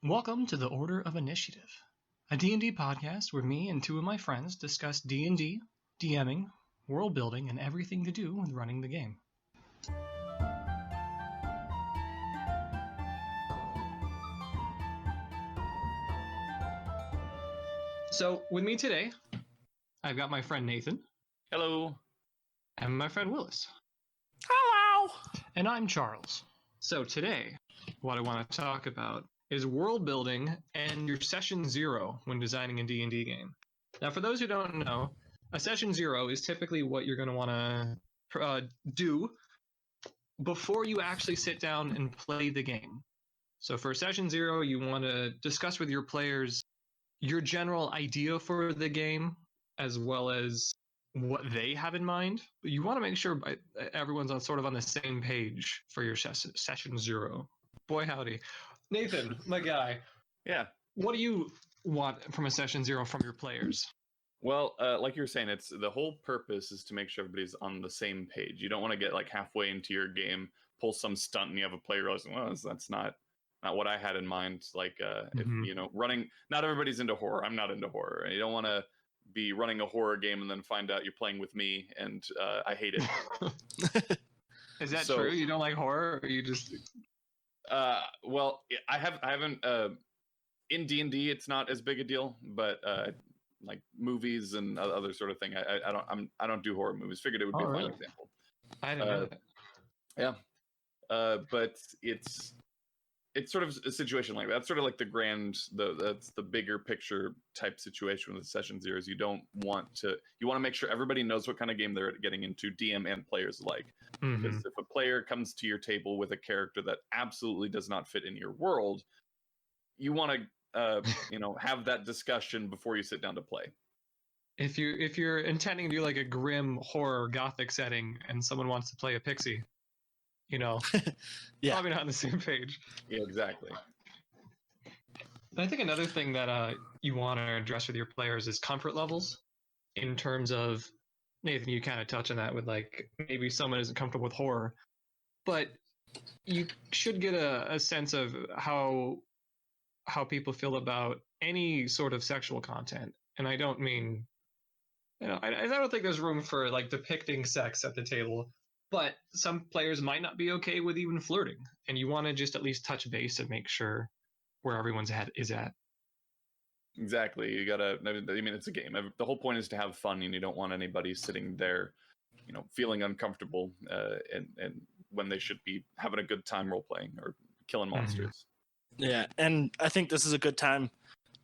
Welcome to the Order of Initiative, a D&D podcast where me and two of my friends discuss D&D, DMing, world building, and everything to do with running the game. So, with me today, I've got my friend Nathan. Hello. And my friend Willis. Hello. And I'm Charles. So today, what I want to talk about is world building and your session 0 when designing a D&D game. Now, for those who don't know, a session 0 is typically what you're going to want to do before you actually sit down and play the game. So for session 0, you want to discuss with your players your general idea for the game, as well as what they have in mind. You want to make sure everyone's on the same page for your session 0. Boy, howdy. Nathan, my guy. Yeah. What do you want from a session 0 from your players? Well, like you were saying, it's the whole purpose is to make sure everybody's on the same page. You don't want to get like halfway into your game, pull some stunt, and you have a player realizing, well, that's not what I had in mind. Like, if, running. Not everybody's into horror. I'm not into horror. You don't want to be running a horror game and then find out you're playing with me, and I hate it. Is that true? You don't like horror, or you just? Well, I haven't. In D&D, it's not as big a deal, but like movies and other sort of thing, I don't do horror movies. Figured it would be a fine example. I didn't know that. Yeah, but it's sort of a situation like that. That's sort of like that's the bigger picture type situation with session 0s. You want to make sure everybody knows what kind of game they're getting into, DM and players alike. Because if a player comes to your table with a character that absolutely does not fit in your world, you want to have that discussion before you sit down to play. If you're intending to do like a grim horror gothic setting and someone wants to play a pixie, Yeah. probably not on the same page. Yeah, exactly. I think another thing that you want to address with your players is comfort levels. In terms of, Nathan, you kind of touch on that with like maybe someone isn't comfortable with horror, but you should get a sense of how people feel about any sort of sexual content. And I don't mean, I don't think there's room for like depicting sex at the table. But some players might not be okay with even flirting, and you want to just at least touch base and make sure where everyone's head is at. Exactly. You gotta. It's a game. The whole point is to have fun, and you don't want anybody sitting there, feeling uncomfortable, and when they should be having a good time role playing or killing monsters. Yeah, and I think this is a good time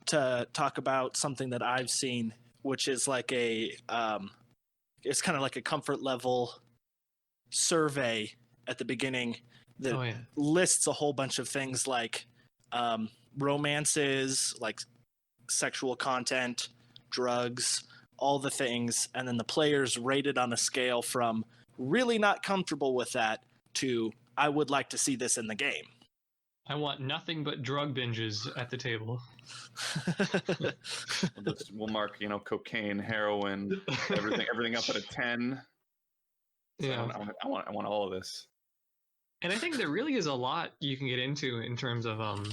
to talk about something that I've seen, which is like it's kind of like a comfort level survey at the beginning that lists a whole bunch of things like romances, like sexual content, drugs, all the things, and then the players rated on a scale from really not comfortable with that to I would like to see this in the game. I want nothing but drug binges at the table. We'll mark, cocaine, heroin, everything up at a 10. Yeah, I want all of this. And I think there really is a lot you can get into in terms of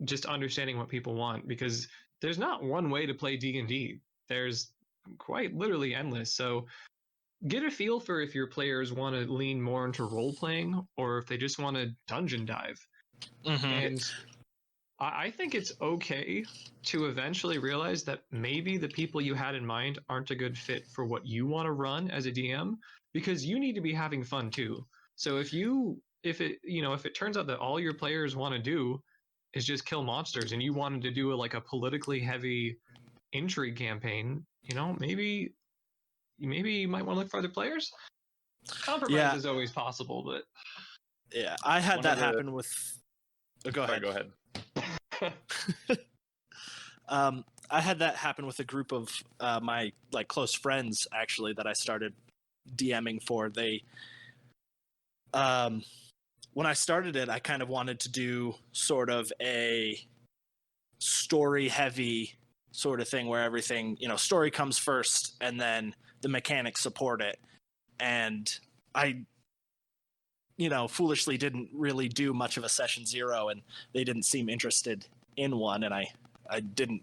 just understanding what people want, because there's not one way to play D&D. There's quite literally endless. So get a feel for if your players want to lean more into role playing or if they just want to dungeon dive. And I think it's okay to eventually realize that maybe the people you had in mind aren't a good fit for what you want to run as a DM, because you need to be having fun too. So if it turns out that all your players want to do is just kill monsters and you wanted to do a politically heavy intrigue campaign, maybe you might want to look for other players. Compromise is always possible, but yeah, I had that happen with. Go ahead. Go ahead. I had that happen with a group of my close friends actually that I started DMing for. They when I started it, I kind of wanted to do sort of a story heavy sort of thing where everything, story comes first and then the mechanics support it. And I foolishly didn't really do much of a session 0, and they didn't seem interested in one, and I didn't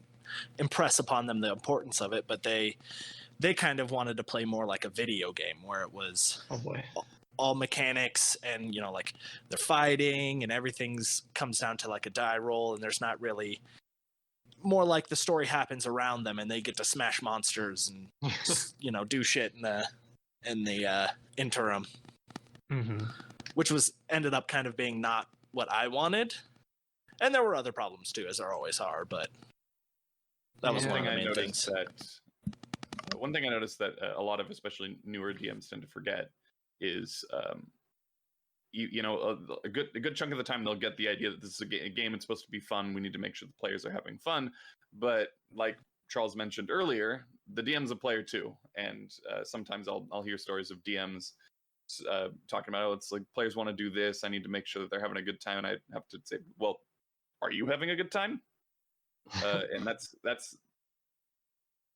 impress upon them the importance of it, but they kind of wanted to play more like a video game where it was all mechanics, and like they're fighting and everything's comes down to like a die roll, and there's not really more like the story happens around them and they get to smash monsters and do shit in the interim, which ended up kind of being not what I wanted, and there were other problems too, as there always are, but that was one of the main things. One thing I noticed that a lot of especially newer DMs tend to forget is a good chunk of the time they'll get the idea that this is a game, it's supposed to be fun, we need to make sure the players are having fun, but like Charles mentioned earlier, the DM's a player too, and sometimes I'll hear stories of DMs talking about, it's like players want to do this, I need to make sure that they're having a good time, and I have to say, well, are you having a good time? And that's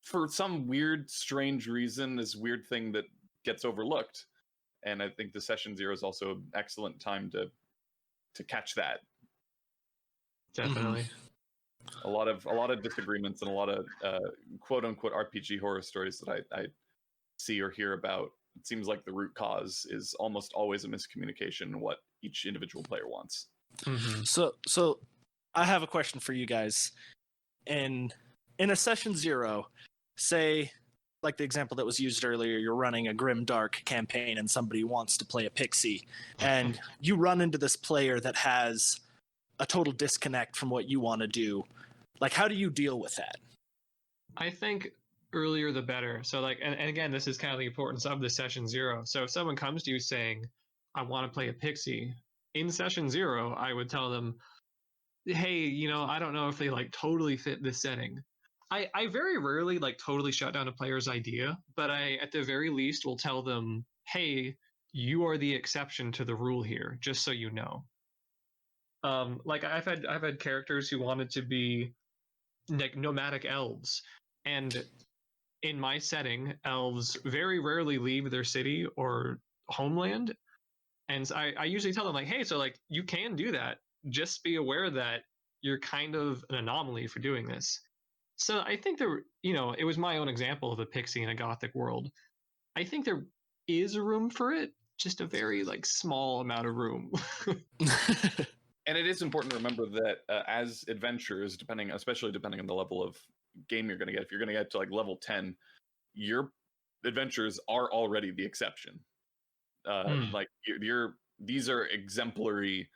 for some weird, strange reason, this weird thing that gets overlooked. And I think the session 0 is also an excellent time to catch that. Definitely. A lot of disagreements and a lot of quote unquote RPG horror stories that I see or hear about. It seems like the root cause is almost always a miscommunication in what each individual player wants. So I have a question for you guys. In a session 0, say, like the example that was used earlier, you're running a grim dark campaign and somebody wants to play a pixie, and you run into this player that has a total disconnect from what you want to do. Like, how do you deal with that? I think earlier the better. So like, and again, this is kind of the importance of the session 0. So if someone comes to you saying, I want to play a pixie, in session 0, I would tell them, hey, I don't know if they like totally fit this setting. I very rarely like totally shut down a player's idea, but I at the very least will tell them, hey, you are the exception to the rule here, just so you know. Like I've had characters who wanted to be like nomadic elves, and in my setting, elves very rarely leave their city or homeland, and I usually tell them like, hey, so like you can do that. Just be aware that you're kind of an anomaly for doing this. So I think it was my own example of a pixie in a gothic world. I think there is room for it, just a very like small amount of room. And it is important to remember that as adventurers, especially depending on the level of game you're going to get, if you're going to get to like level 10, your adventures are already the exception. Like these are exemplary,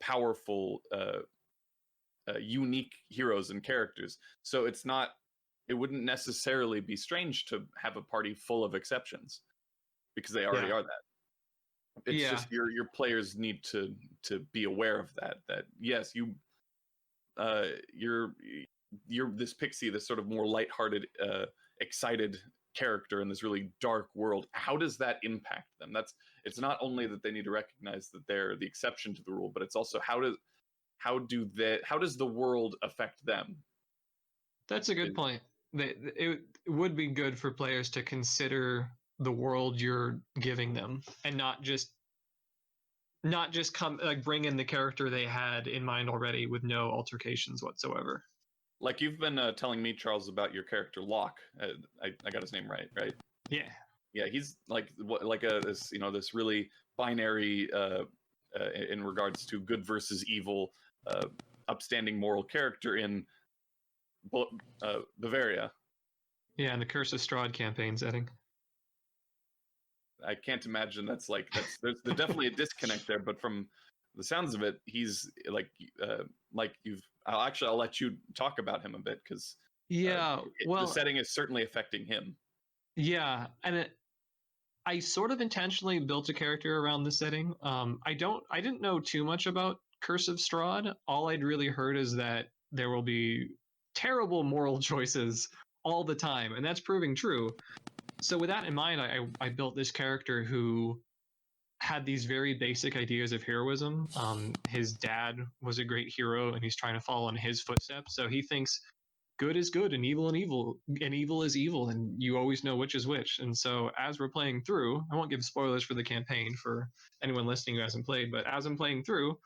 powerful, unique heroes and characters. So it wouldn't necessarily be strange to have a party full of exceptions, because they already are that. It's just your players need to be aware of that yes, you're this pixie, this sort of more lighthearted, excited character in this really dark world. How does that impact them? It's not only that they need to recognize that they're the exception to the rule, but it's also how does the world affect them? That's a good point. It would be good for players to consider the world you're giving them, and not just come like bring in the character they had in mind already with no altercations whatsoever. Like you've been telling me, Charles, about your character Locke. I got his name right? Yeah. He's this really binary in regards to good versus evil, upstanding moral character in Bavaria. Yeah, and the Curse of Strahd campaign setting. I can't imagine there's definitely a disconnect there, but from the sounds of it, he's I'll let you talk about him a bit, because the setting is certainly affecting him. Yeah, and I sort of intentionally built a character around the setting. I didn't know too much about Curse of Strahd. All I'd really heard is that there will be terrible moral choices all the time, and that's proving true. So with that in mind, I built this character who had these very basic ideas of heroism. His dad was a great hero, and he's trying to follow in his footsteps. So he thinks good is good and evil is evil, and you always know which is which. And so as we're playing through, I won't give spoilers for the campaign for anyone listening who hasn't played, but as I'm playing through,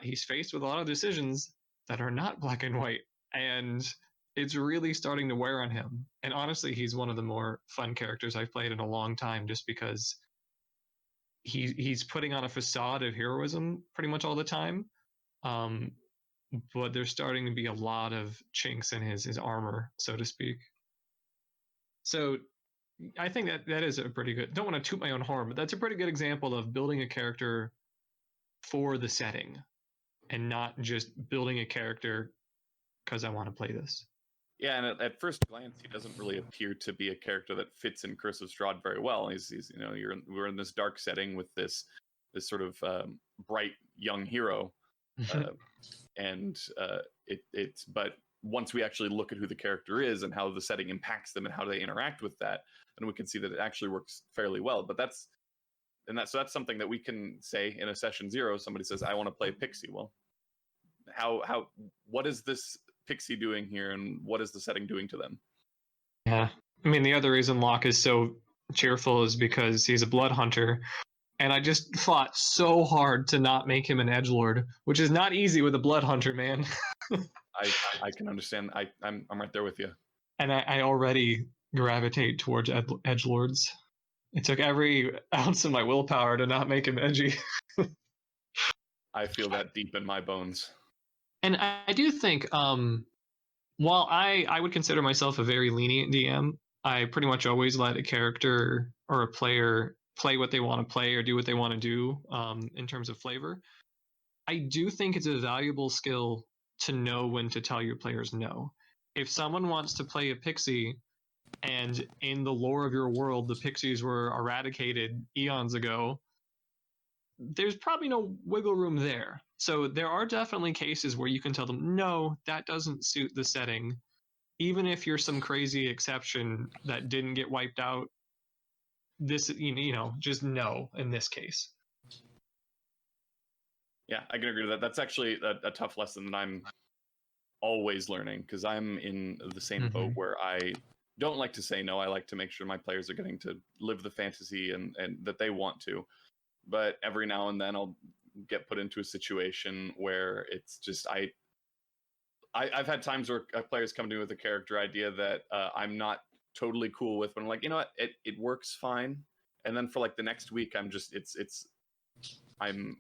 he's faced with a lot of decisions that are not black and white, and it's really starting to wear on him. And honestly, he's one of the more fun characters I've played in a long time, just because he's putting on a facade of heroism pretty much all the time. But there's starting to be a lot of chinks in his armor, so to speak. So I think that is a pretty good, don't want to toot my own horn, but that's a pretty good example of building a character for the setting and not just building a character because I want to play this. Yeah, and at first glance, he doesn't really appear to be a character that fits in Curse of Strahd very well. He's we're in this dark setting with this sort of bright young hero, but once we actually look at who the character is and how the setting impacts them and how they interact with that, then we can see that it actually works fairly well. But that's something that we can say in a session 0. Somebody says, "I want to play Pixie." Well, what is this Pixie doing here, and what is the setting doing to them? Yeah, I mean, the other reason Locke is so cheerful is because he's a blood hunter, and I just fought so hard to not make him an edgelord, which is not easy with a blood hunter, man. I can understand. I'm right there with you. And I already gravitate towards edgelords. It took every ounce of my willpower to not make him edgy. I feel that deep in my bones. And I do think, while I would consider myself a very lenient DM, I pretty much always let a character or a player play what they want to play or do what they want to do in terms of flavor. I do think it's a valuable skill to know when to tell your players no. If someone wants to play a pixie and in the lore of your world, the pixies were eradicated eons ago, there's probably no wiggle room there. So there are definitely cases where you can tell them, no, that doesn't suit the setting. Even if you're some crazy exception that didn't get wiped out, this, just no in this case. Yeah, I can agree with that. That's actually a tough lesson that I'm always learning, because I'm in the same boat where I don't like to say no. I like to make sure my players are getting to live the fantasy and that they want to. But every now and then I'll get put into a situation where it's just I've had times where players come to me with a character idea that I'm not totally cool with, but I'm like, you know what, it works fine. And then for like the next week, I'm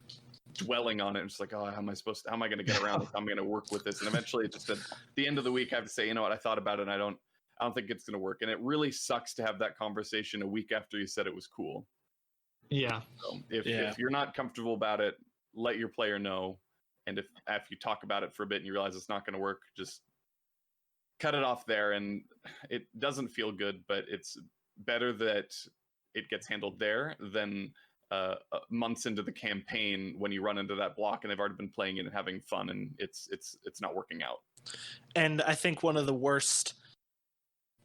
dwelling on it. I'm just like, oh, how am I going to get around this? How am I going to work with this? And eventually, just at the end of the week, I have to say, you know what, I thought about it, and I don't think it's going to work. And it really sucks to have that conversation a week after you said it was cool. Yeah. So if you're not comfortable about it, let your player know. And if you talk about it for a bit and you realize it's not going to work, just cut it off there. And it doesn't feel good, but it's better that it gets handled there than months into the campaign when you run into that block and they've already been playing it and having fun and it's not working out. And I think one of the worst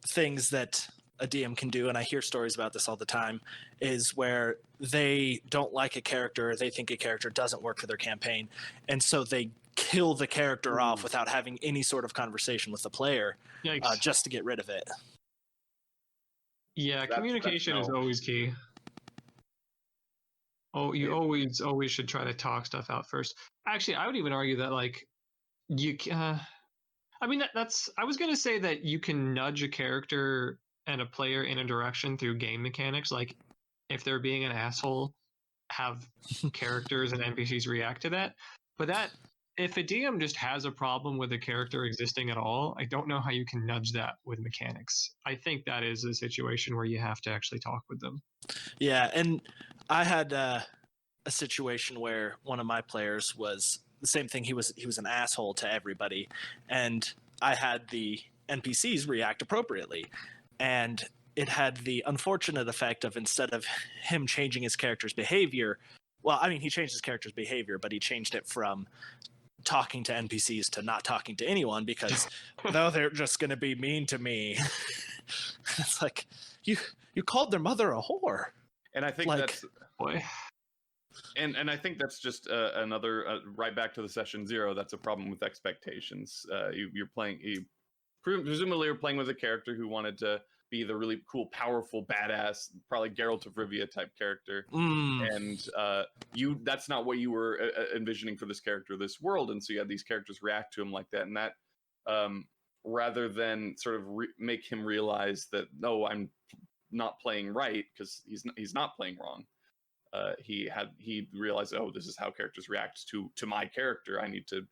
things that a DM can do, and I hear stories about this all the time, is where they don't like a character, they think a character doesn't work for their campaign, and so they kill the character off without having any sort of conversation with the player, just to get rid of it. Yeah, communication is always key. Oh, you always should try to talk stuff out first. Actually, I would even argue that I was going to say that you can nudge a character and a player in a direction through game mechanics. Like, if they're being an asshole, have characters and NPCs react to that. But if a DM just has a problem with a character existing at all, I don't know how you can nudge that with mechanics. I think that is a situation where you have to actually talk with them. Yeah, and I had a situation where one of my players was the same thing. He was an asshole to everybody, and I had the NPCs react appropriately. And it had the unfortunate effect of, instead of him changing his character's behavior, he changed his character's behavior, but he changed it from talking to NPCs to not talking to anyone, because no, they're just going to be mean to me. It's like, you called their mother a whore. And I think that's boy. And I think that's just another right back to the session 0. That's a problem with expectations. You're playing. presumably you're playing with a character who wanted to be the really cool, powerful, badass, probably Geralt of Rivia type character, and that's not what you were envisioning for this character, this world, and so you had these characters react to him like that, and that rather than sort of make him realize that no, I'm not playing right because he's not playing wrong. He realized, oh, this is how characters react to my character. I need to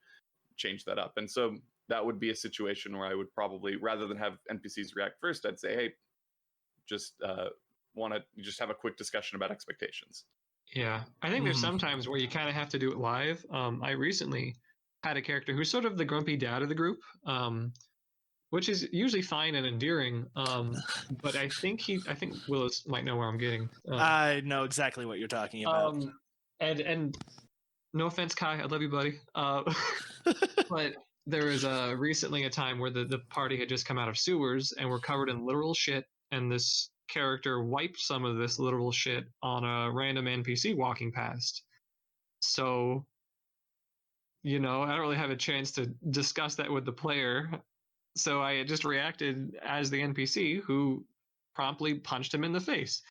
change that up, and so that would be a situation where I would probably, rather than have NPCs react first, I'd say, hey, just want to just have a quick discussion about expectations. Yeah, I think there's sometimes where you kind of have to do it live. I recently had a character who's sort of the grumpy dad of the group, which is usually fine and endearing. But I think Willis might know where I'm getting. I know exactly what you're talking about. And no offense, Kai, I love you, buddy. But there was recently a time where the party had just come out of sewers and were covered in literal shit, and this character wiped some of this literal shit on a random NPC walking past. So, I don't really have a chance to discuss that with the player. So I just reacted as the NPC who promptly punched him in the face.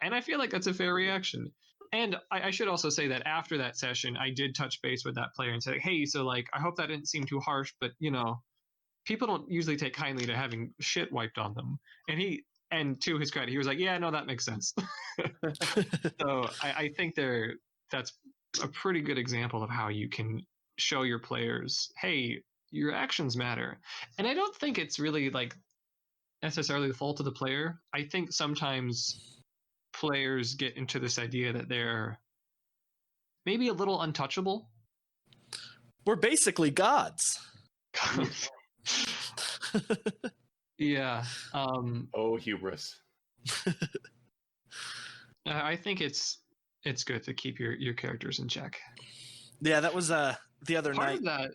And I feel like that's a fair reaction. And I should also say that after that session, I did touch base with that player and say, hey, so I hope that didn't seem too harsh, but people don't usually take kindly to having shit wiped on them. And to his credit, he was like, yeah, no, that makes sense. So I think that's a pretty good example of how you can show your players, hey, your actions matter. And I don't think it's really necessarily the fault of the player. I think sometimes players get into this idea that they're maybe a little untouchable. We're basically gods. Yeah. Hubris. I think it's good to keep your characters in check. Yeah, that was the other Part night. of that.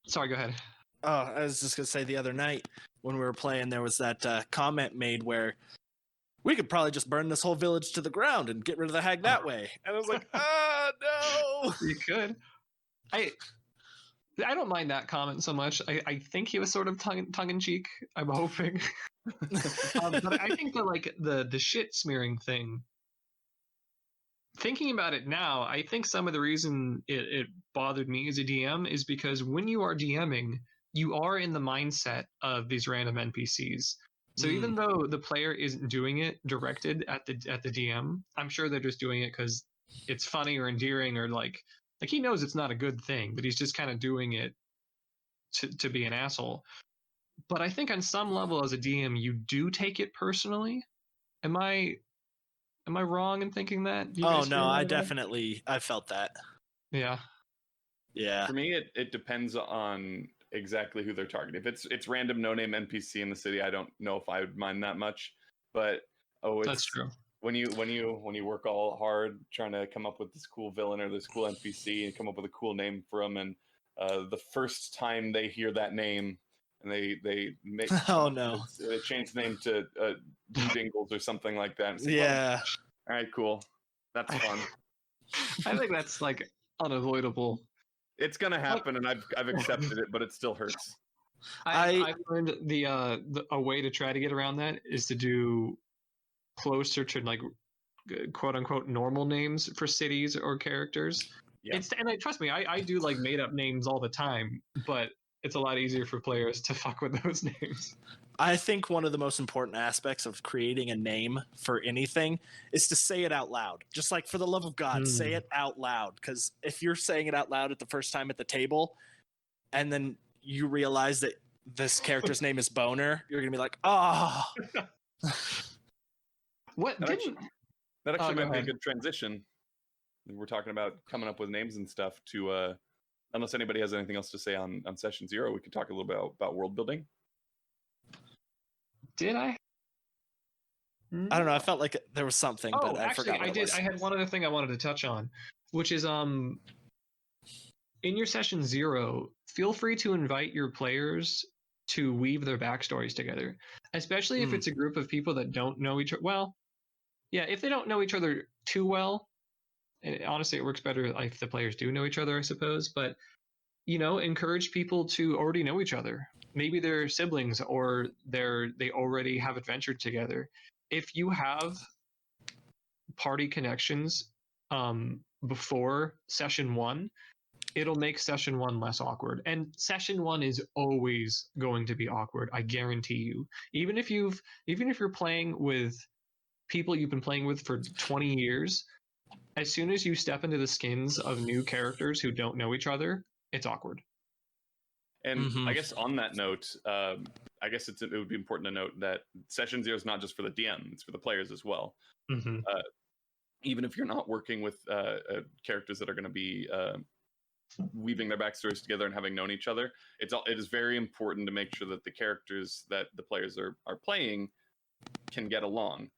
Sorry, go ahead. Oh, I was just gonna say the other night when we were playing, there was that comment made where we could probably just burn this whole village to the ground and get rid of the hag that way. And I was like, no. You could. I don't mind that comment so much. I think he was sort of tongue in cheek. I'm hoping. But I think that the shit smearing thing. Thinking about it now, I think some of the reason it bothered me as a DM is because when you are DMing, you are in the mindset of these random NPCs. So even though the player isn't doing it directed at the DM, I'm sure they're just doing it because it's funny or endearing or like he knows it's not a good thing, but he's just kind of doing it to be an asshole. But I think on some level as a DM, you do take it personally. Am I wrong in thinking that? Oh no, I felt that. Yeah. Yeah. For me, it depends on exactly who they're targeting. If it's random no-name NPC in the city, I don't know if I would mind that much. But that's true. When you work all hard trying to come up with this cool villain or this cool NPC and come up with a cool name for them, and the first time they hear that name and they make they change the name to Jingles or something like that. Like, yeah. All right, cool. That's fun. I think that's unavoidable. It's gonna happen, and I've accepted it, but it still hurts. I've learned a way to try to get around that is to do closer to quote unquote normal names for cities or characters. Yeah. Trust me, I do made up names all the time, but it's a lot easier for players to fuck with those names. I think one of the most important aspects of creating a name for anything is to say it out loud. Just for the love of God, say it out loud. Because if you're saying it out loud at the first time at the table, and then you realize that this character's name is Boner, you're going to be like, oh. What? That actually might be a good transition. We're talking about coming up with names and stuff to, unless anybody has anything else to say on Session 0, we could talk a little bit about world building. Did I? I don't know. I felt like there was something, but I forgot what it was. I had one other thing I wanted to touch on, which is in your Session 0, feel free to invite your players to weave their backstories together, especially if it's a group of people that don't know each other. Well, yeah, if they don't know each other too well, honestly, it works better if the players do know each other, I suppose. But encourage people to already know each other. Maybe they're siblings or they already have adventured together. If you have party connections before session 1, it'll make session 1 less awkward. And session 1 is always going to be awkward, I guarantee you. Even if you're playing with people you've been playing with for 20 years, as soon as you step into the skins of new characters who don't know each other, it's awkward. And I guess on that note, I guess it would be important to note that session 0 is not just for the DM; it's for the players as well. Even if you're not working with characters that are going to be weaving their backstories together and having known each other, it is very important to make sure that the characters that the players are playing can get along.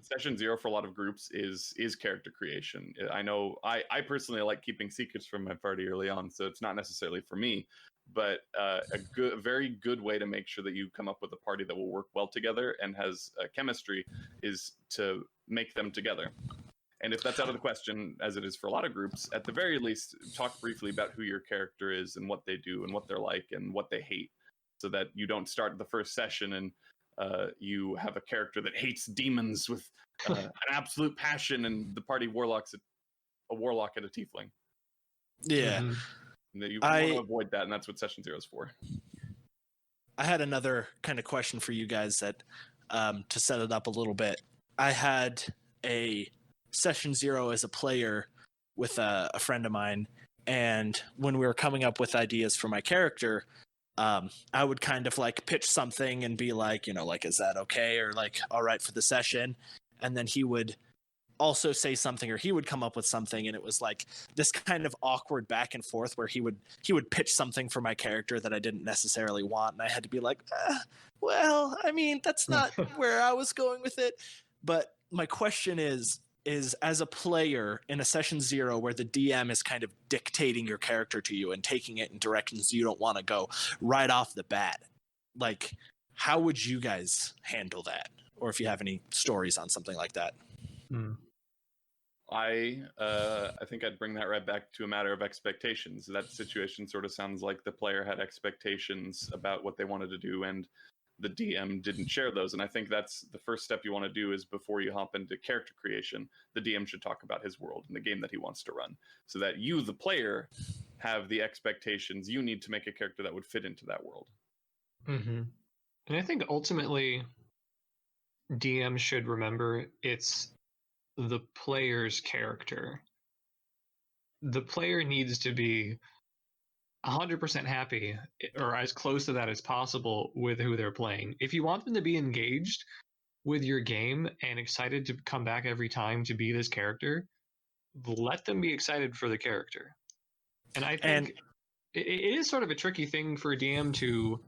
Session 0 for a lot of groups is character creation. I know I personally like keeping secrets from my party early on, so it's not necessarily for me, but a very good way to make sure that you come up with a party that will work well together and has chemistry is to make them together. And if that's out of the question, as it is for a lot of groups, at the very least, talk briefly about who your character is and what they do and what they're like and what they hate, so that you don't start the first session and you have a character that hates demons with an absolute passion, and the party warlock's a warlock and a tiefling. Yeah. You want to avoid that, and that's what session 0 is for. I had another kind of question for you guys that to set it up a little bit. I had a session 0 as a player with a friend of mine, and when we were coming up with ideas for my character, I would kind of like pitch something and be like, like, is that okay? Or like, all right for the session. And then he would also say something, or he would come up with something. And it was like this kind of awkward back and forth where he would pitch something for my character that I didn't necessarily want. And I had to be like, well, I mean, that's not where I was going with it. But my question is as a player in a session 0 where the DM is kind of dictating your character to you and taking it in directions you don't want to go right off the bat, like, how would you guys handle that? Or if you have any stories on something like that. I think I'd bring that right back to a matter of expectations. That situation sort of sounds like the player had expectations about what they wanted to do, and the DM didn't share those. And I think that's the first step you want to do, is before you hop into character creation, the DM should talk about his world and the game that he wants to run, so that you, the player, have the expectations you need to make a character that would fit into that world. And I think ultimately DM should remember it's the player's character. The player needs to be 100% happy, or as close to that as possible, with who they're playing. If you want them to be engaged with your game and excited to come back every time to be this character, let them be excited for the character. And I think it is sort of a tricky thing for a DM to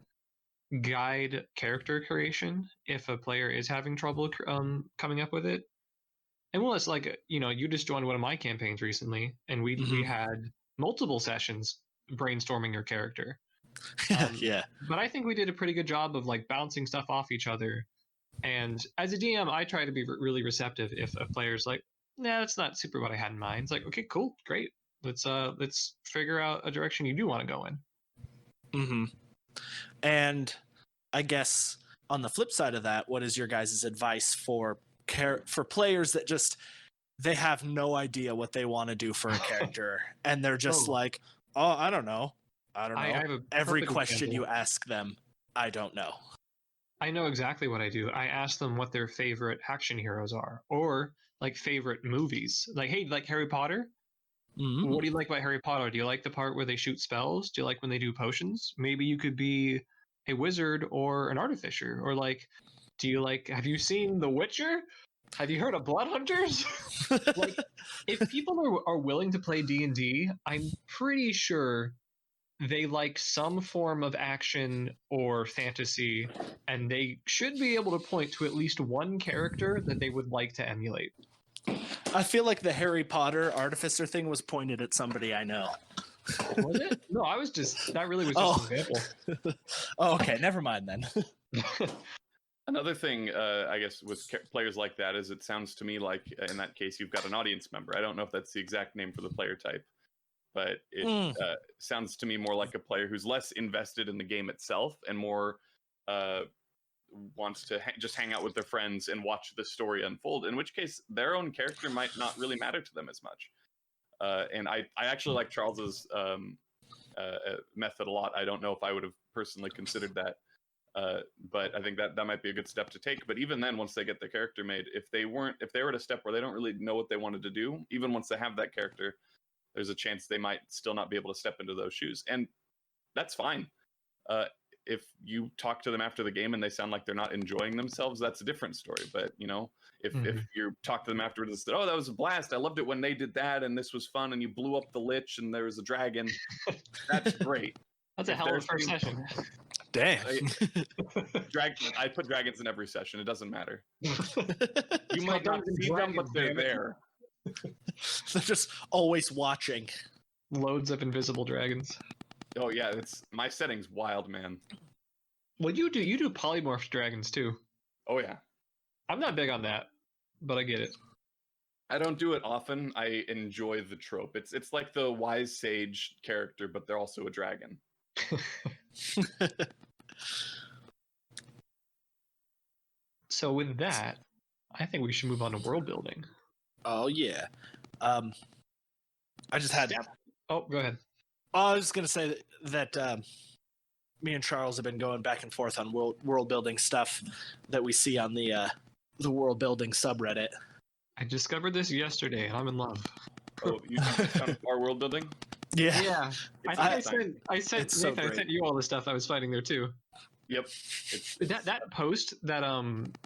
guide character creation if a player is having trouble coming up with it. And Willis, like, you just joined one of my campaigns recently, and we had multiple sessions brainstorming your character. Yeah. But I think we did a pretty good job of like bouncing stuff off each other. And as a DM, I try to be really receptive if a player's like, nah, that's not super what I had in mind. It's like, okay, cool, great. Let's figure out a direction you do want to go in. And I guess on the flip side of that, what is your guys' advice for players that just, they have no idea what they want to do for a character, and they're just like, oh, I don't know. Every question you ask them, I don't know. I know exactly what I do. I ask them what their favorite action heroes are, or like favorite movies. Like, hey, like Harry Potter? What do you like about Harry Potter? Do you like the part where they shoot spells? Do you like when they do potions? Maybe you could be a wizard or an artificer. Or like, have you seen The Witcher? Have you heard of Blood Hunters? Like, if people are willing to play D&D, I'm pretty sure they like some form of action or fantasy, and they should be able to point to at least one character that they would like to emulate. I feel like the Harry Potter artificer thing was pointed at somebody I know. Was it? No, that really was just an example. Okay, never mind then. Another thing, I guess, with players like that is, it sounds to me like in that case you've got an audience member. I don't know if that's the exact name for the player type, but it sounds to me more like a player who's less invested in the game itself and more wants to just hang out with their friends and watch the story unfold, in which case their own character might not really matter to them as much. And I actually like Charles's method a lot. I don't know if I would have personally considered that, but I think that might be a good step to take. But even then, once they get the character made, if they were at a step where they don't really know what they wanted to do, even once they have that character, there's a chance they might still not be able to step into those shoes, and that's fine. If you talk to them after the game and they sound like they're not enjoying themselves, that's a different story. But if you talk to them afterwards and say, "Oh, that was a blast! I loved it when they did that, and this was fun, and you blew up the lich, and there was a dragon," that's great. That's a hell of a first session. Damn. I put dragons in every session. It doesn't matter. You might not see them, but they're there. They're just always watching. Loads of invisible dragons. Oh yeah, my setting's wild, man. Well, you do polymorph dragons too. Oh yeah. I'm not big on that, but I get it. I don't do it often. I enjoy the trope. It's like the wise sage character, but they're also a dragon. So with that, I think we should move on to world building. Oh yeah. I just had. Oh, go ahead. I was going to say that me and Charles have been going back and forth on world building stuff that we see on the world building subreddit. I discovered this yesterday, and I'm in love. Oh, you found our world building? Yeah. I sent so Nathan, I sent you all the stuff I was finding there too. Yep. That post that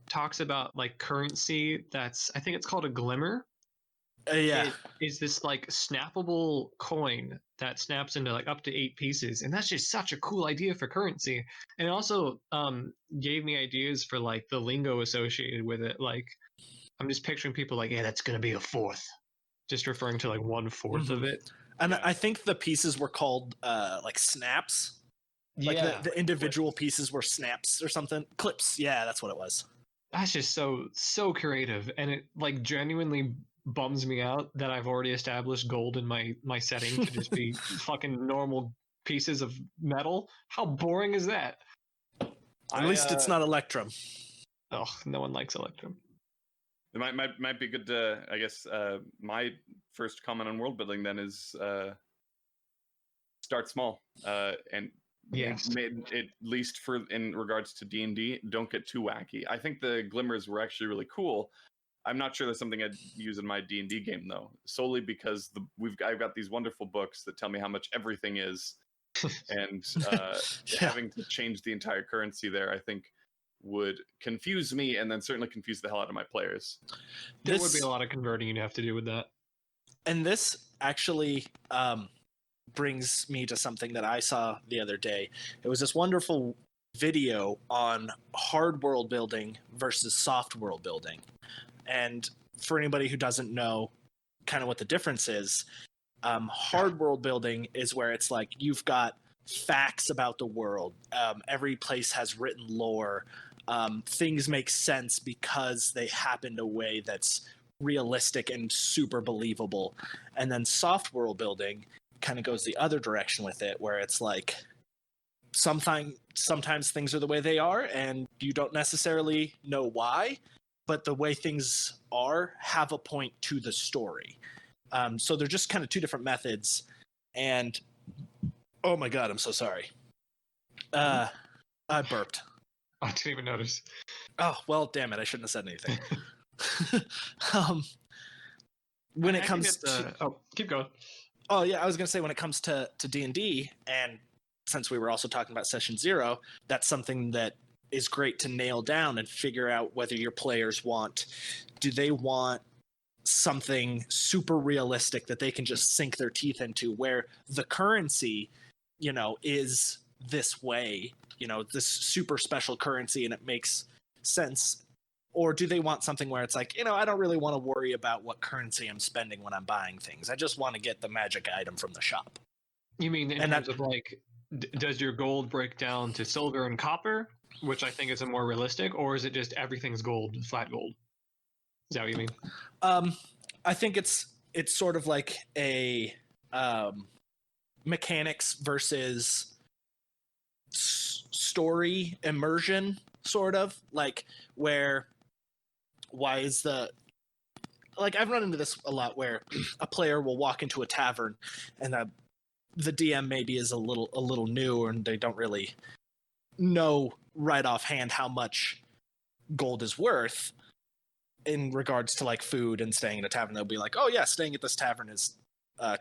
talks about like currency. I think it's called a glimmer. Yeah. It is this like snappable coin that snaps into like up to 8 pieces, and that's just such a cool idea for currency. And it also gave me ideas for like the lingo associated with it. Like I'm just picturing people like, yeah, that's gonna be a fourth, just referring to like 1/4 of it. And I think the pieces were called like snaps. Like the individual pieces were snaps or something. Clips. Yeah, that's what it was. That's just so creative, and it like genuinely bums me out that I've already established gold in my setting to just be fucking normal pieces of metal. How boring is that? At least it's not Electrum. Oh, no one likes Electrum. It might be good to, I guess, my first comment on world building then is start small and yes, at least for in regards to D&D, don't get too wacky. I think the glimmers were actually really cool. I'm not sure that's something I'd use in my D&D game though, solely because I've got these wonderful books that tell me how much everything is, and having to change the entire currency there, I think, would confuse me, and then certainly confuse the hell out of my players. There would be a lot of converting you'd have to do with that. And this actually brings me to something that I saw the other day. It was this wonderful video on hard world building versus soft world building. And for anybody who doesn't know kind of what the difference is, hard world building is where it's like you've got facts about the world. Every place has written lore. Things make sense because they happened a way that's realistic and super believable. And then soft world building kind of goes the other direction with it, where it's like sometimes things are the way they are and you don't necessarily know why, but the way things are have a point to the story. So they're just kind of two different methods. And oh my God, I'm so sorry. I burped. I didn't even notice. Oh, well, damn it. I shouldn't have said anything. When it comes to... Oh, keep going. Oh, yeah, I was going to say when it comes to D&D, and since we were also talking about Session 0, that's something that is great to nail down and figure out whether your players do they want something super realistic that they can just sink their teeth into, where the currency, is this way, this super special currency and it makes sense? Or do they want something where it's like, I don't really want to worry about what currency I'm spending when I'm buying things. I just want to get the magic item from the shop. You mean in terms of like, does your gold break down to silver and copper, which I think is a more realistic, or is it just everything's gold, flat gold? Is that what you mean? I think it's sort of like a mechanics versus story immersion, sort of like why is the like I've run into this a lot where a player will walk into a tavern and the DM maybe is a little new and they don't really know right offhand how much gold is worth in regards to like food and staying in a tavern. They'll be like, oh yeah, staying at this tavern is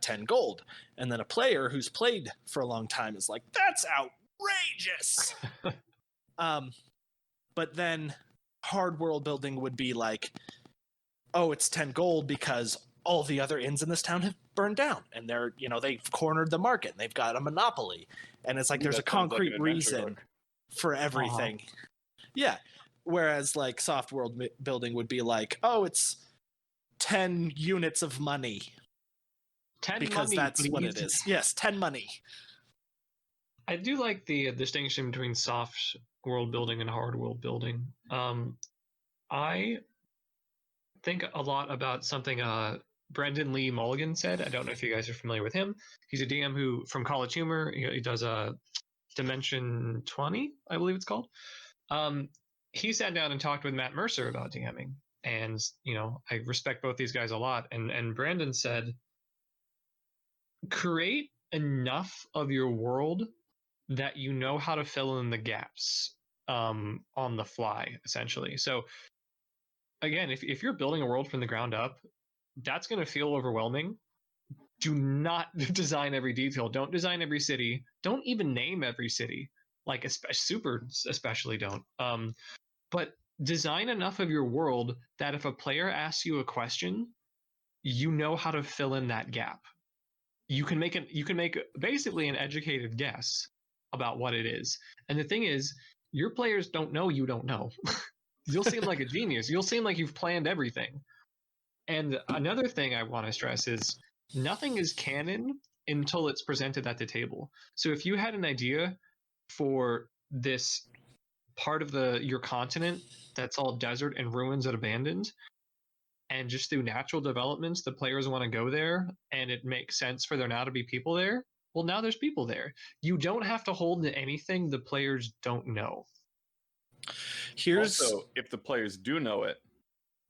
10 gold. And then a player who's played for a long time is like, that's outrageous. But then hard world building would be like, oh, it's 10 gold because all the other inns in this town have burned down and they're, they've cornered the market and they've got a monopoly. And it's like, there's a concrete reason for everything. Yeah. Whereas like soft world building would be like, oh, it's 10 units of money. 10 because money, that's please. what it is. Yes, 10 money. I do like the distinction between soft world building and hard world building. I think a lot about something Brendan Lee Mulligan said. I don't know if you guys are familiar with him. He's a DM who, from College Humor, he does a Dimension 20, I believe it's called. He sat down and talked with Matt Mercer about DMing. And, I respect both these guys a lot. And Brandon said, create enough of your world that you know how to fill in the gaps on the fly, essentially. So again, if you're building a world from the ground up, that's going to feel overwhelming. Do not design every detail. Don't design every city. Don't even name every city. Like especially don't. But design enough of your world that if a player asks you a question, you know how to fill in that gap. You can make basically an educated guess about what it is. And the thing is, your players don't know you don't know. You'll seem like a genius. You'll seem like you've planned everything. And another thing I want to stress is nothing is canon until it's presented at the table. So if you had an idea for this part of your continent that's all desert and ruins and abandoned, and just through natural developments, the players want to go there and it makes sense for there now to be people there, well, now there's people there. You don't have to hold to anything the players don't know. Also, if the players do know it,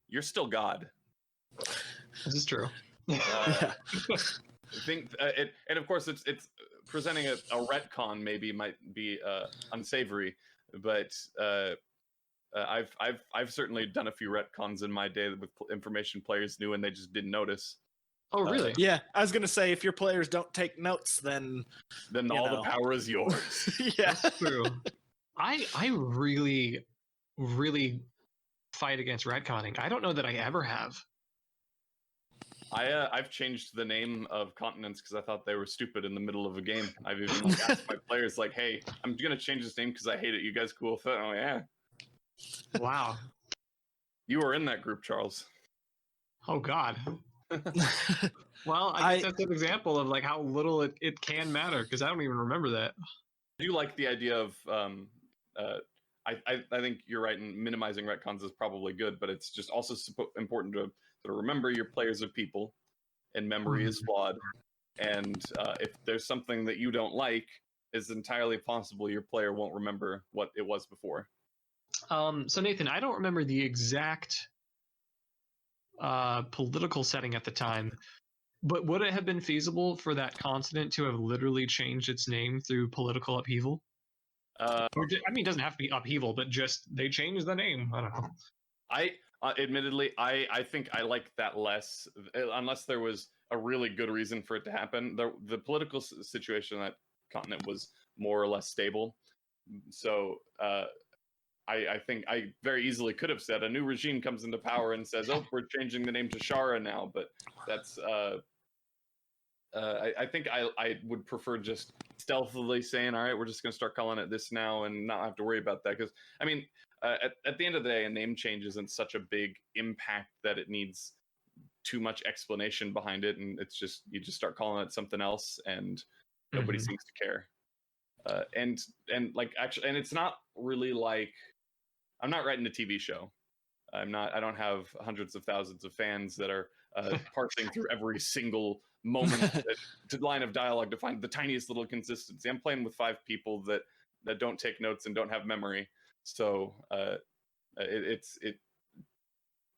you're still God. This is true. I think and of course it's presenting a retcon maybe might be unsavory, but I've certainly done a few retcons in my day with information players knew and they just didn't notice. Oh, really? Yeah, I was gonna say if your players don't take notes, then all the power is yours. Yeah, that's true. I really, really fight against retconning. I don't know that I ever have. I've changed the name of continents because I thought they were stupid in the middle of a game. I've even asked my players like, "Hey, I'm gonna change this name because I hate it. You guys cool with it?" Oh yeah. Wow. You were in that group, Charles. Oh God. Well, I guess that's an example of like how little it can matter because I don't even remember that. I do like the idea of I think you're right, and minimizing retcons is probably good, but it's just also important to sort of remember your players are people, and memory is flawed. And if there's something that you don't like, it's entirely possible your player won't remember what it was before. So Nathan, I don't remember the exact political setting at the time, but would it have been feasible for that continent to have literally changed its name through political upheaval? I mean, it doesn't have to be upheaval, but just they changed the name. I don't know. Admittedly, I think I like that less, unless there was a really good reason for it to happen. The political situation on that continent was more or less stable. So I think I very easily could have said a new regime comes into power and says, oh, we're changing the name to Shara now. But that's I think I would prefer just stealthily saying, all right, we're just going to start calling it this now and not have to worry about that. Because, I mean, at the end of the day, a name change isn't such a big impact that it needs too much explanation behind it. And it's just, you just start calling it something else and nobody seems to care. And like, actually, and it's not really like, I'm not writing a TV show. I don't have hundreds of thousands of fans that are parsing through every single moment to line of dialogue to find the tiniest little consistency. I'm playing with 5 people that don't take notes and don't have memory, so it's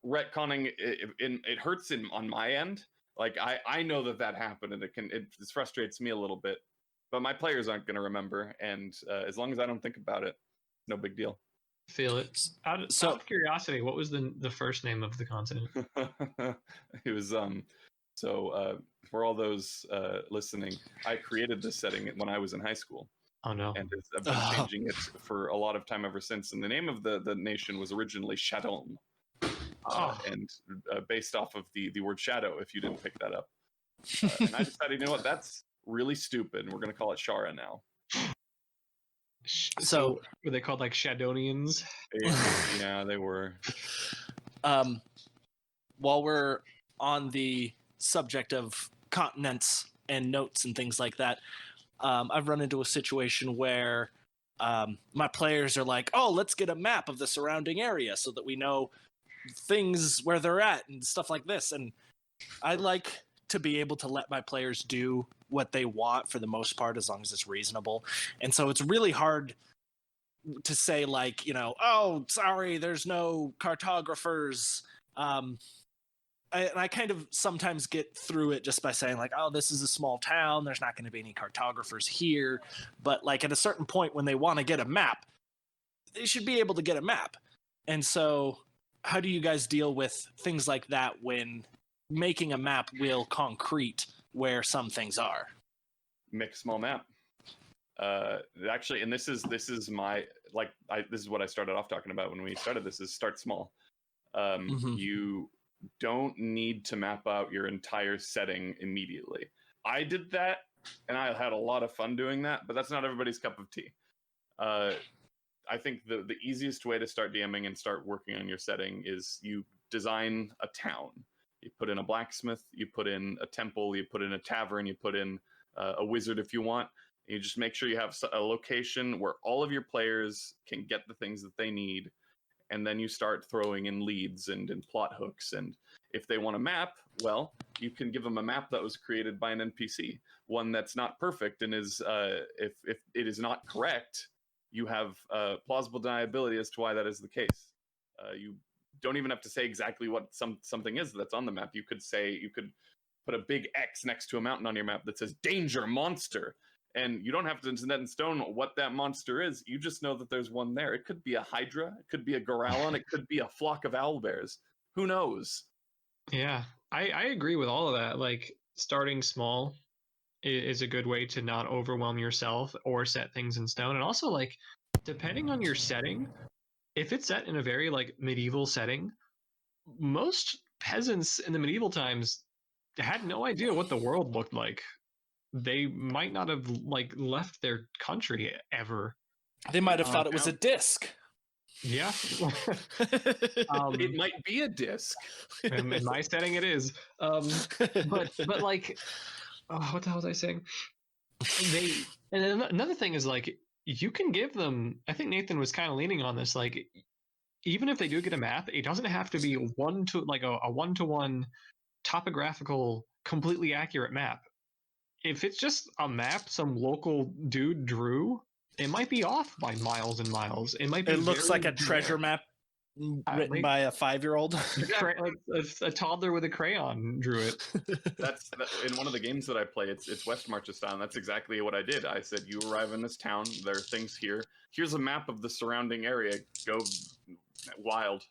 retconning. It hurts on my end. Like I know that happened, and it frustrates me a little bit, but my players aren't going to remember, and as long as I don't think about it, no big deal. Feel it. Out of curiosity, what was the first name of the continent? It was for all those listening, I created this setting when I was in high school. Oh no! And I've been changing it for a lot of time ever since. And the name of the nation was originally Shadon, and based off of the word shadow. If you didn't pick that up, and I decided, you know what, that's really stupid, and we're going to call it Shara now. So were they called like Shadonians? Yeah, they were. While we're on the subject of continents and notes and things like that, I've run into a situation where my players are like, oh, let's get a map of the surrounding area so that we know things where they're at and stuff like this. And I like to be able to let my players do what they want for the most part, as long as it's reasonable. And so it's really hard to say, like, you know, oh, sorry, there's no cartographers. I kind of sometimes get through it just by saying, like, oh, this is a small town, there's not going to be any cartographers here. But like at a certain point when they want to get a map, they should be able to get a map. And so how do you guys deal with things like that when making a map will concrete where some things are? Make a small map. Actually, and this is my, like, this is what I started off talking about when we started this, is start small. You don't need to map out your entire setting immediately. I did that, and I had a lot of fun doing that, but that's not everybody's cup of tea. I think the easiest way to start DMing and start working on your setting is you design a town. You put in a blacksmith, you put in a temple, you put in a tavern, you put in a wizard if you want. You just make sure you have a location where all of your players can get the things that they need. And then you start throwing in leads and plot hooks. And if they want a map, well, you can give them a map that was created by an NPC, one that's not perfect, and is if it is not correct, you have plausible deniability as to why that is the case. You don't even have to say exactly what something is that's on the map. You could put a big X next to a mountain on your map that says "Danger Monster." And you don't have to set in stone what that monster is. You just know that there's one there. It could be a hydra. It could be a Gorallon. It could be a flock of owlbears. Who knows? Yeah, I agree with all of that. Like, starting small is a good way to not overwhelm yourself or set things in stone. And also, like, depending on your setting, if it's set in a very, like, medieval setting, most peasants in the medieval times had no idea what the world looked like. They might not have, like, left their country ever. They might have thought it was a disc. Yeah. It might be a disc. In my setting, it is. But like, what the hell was I saying? And another thing is, like, you can give them, I think Nathan was kind of leaning on this, like, even if they do get a map, it doesn't have to be a one-to-one topographical, completely accurate map. If it's just a map some local dude drew, it might be off by miles and miles. It might be. It looks like a treasure map written by a 5-year-old. Like a toddler with a crayon drew it. That's in one of the games that I play. It's West Marches style. And that's exactly what I did. I said, you arrive in this town. There are things here. Here's a map of the surrounding area. Go wild.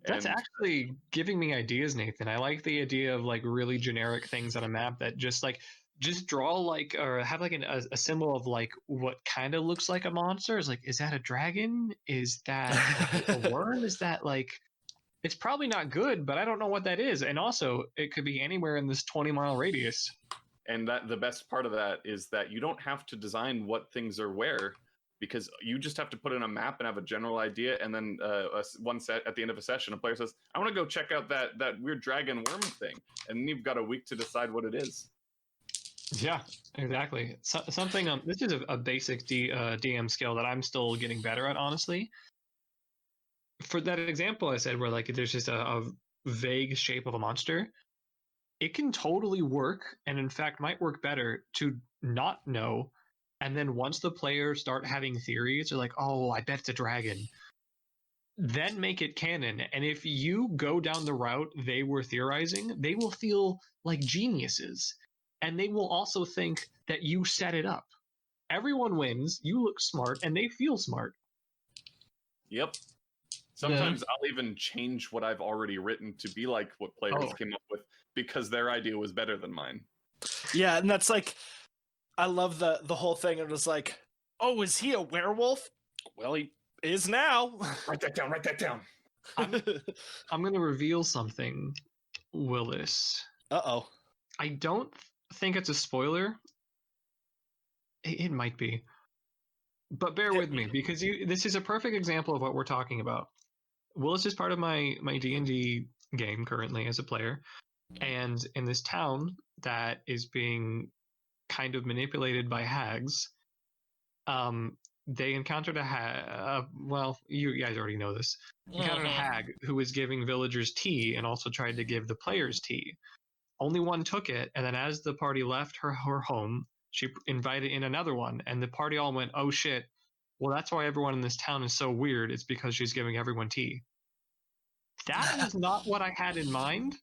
That's actually giving me ideas, Nathan. I like the idea of, like, really generic things on a map that just draw, like, or have, like, a symbol of, like, what kind of looks like a monster. Is like, is that a dragon? Is that a worm? Is that, like, it's probably not good, but I don't know what that is. And also, it could be anywhere in this 20-mile radius. And that the best part of that is that you don't have to design what things are where, because you just have to put in a map and have a general idea. And then one set at the end of a session, a player says, I want to go check out that weird dragon worm thing. And then you've got a week to decide what it is. Yeah, exactly. Something this is a basic DM skill that I'm still getting better at, honestly. For that example I said, where, like, there's just a vague shape of a monster, it can totally work, and in fact might work better to not know. And then once the players start having theories, they're like, oh, I bet it's a dragon. Then make it canon. And if you go down the route they were theorizing, they will feel like geniuses. And they will also think that you set it up. Everyone wins, you look smart, and they feel smart. Yep. Sometimes I'll even change what I've already written to be like what players came up with because their idea was better than mine. Yeah, and that's like, I love the whole thing. It was like, oh, is he a werewolf? Well, he is now. Write that down. Write that down. I'm going to reveal something, Willis. Uh-oh. I don't think it's a spoiler. It might be. But bear with me, because this is a perfect example of what we're talking about. Willis is part of my D&D game currently as a player. And in this town that is being kind of manipulated by hags, they encountered a hag. Well, you guys already know this. Encountered a hag who was giving villagers tea and also tried to give the players tea. Only one took it, and then as the party left her home, she invited in another one, and the party all went, oh shit, well, that's why everyone in this town is so weird. It's because she's giving everyone tea. That was not what I had in mind,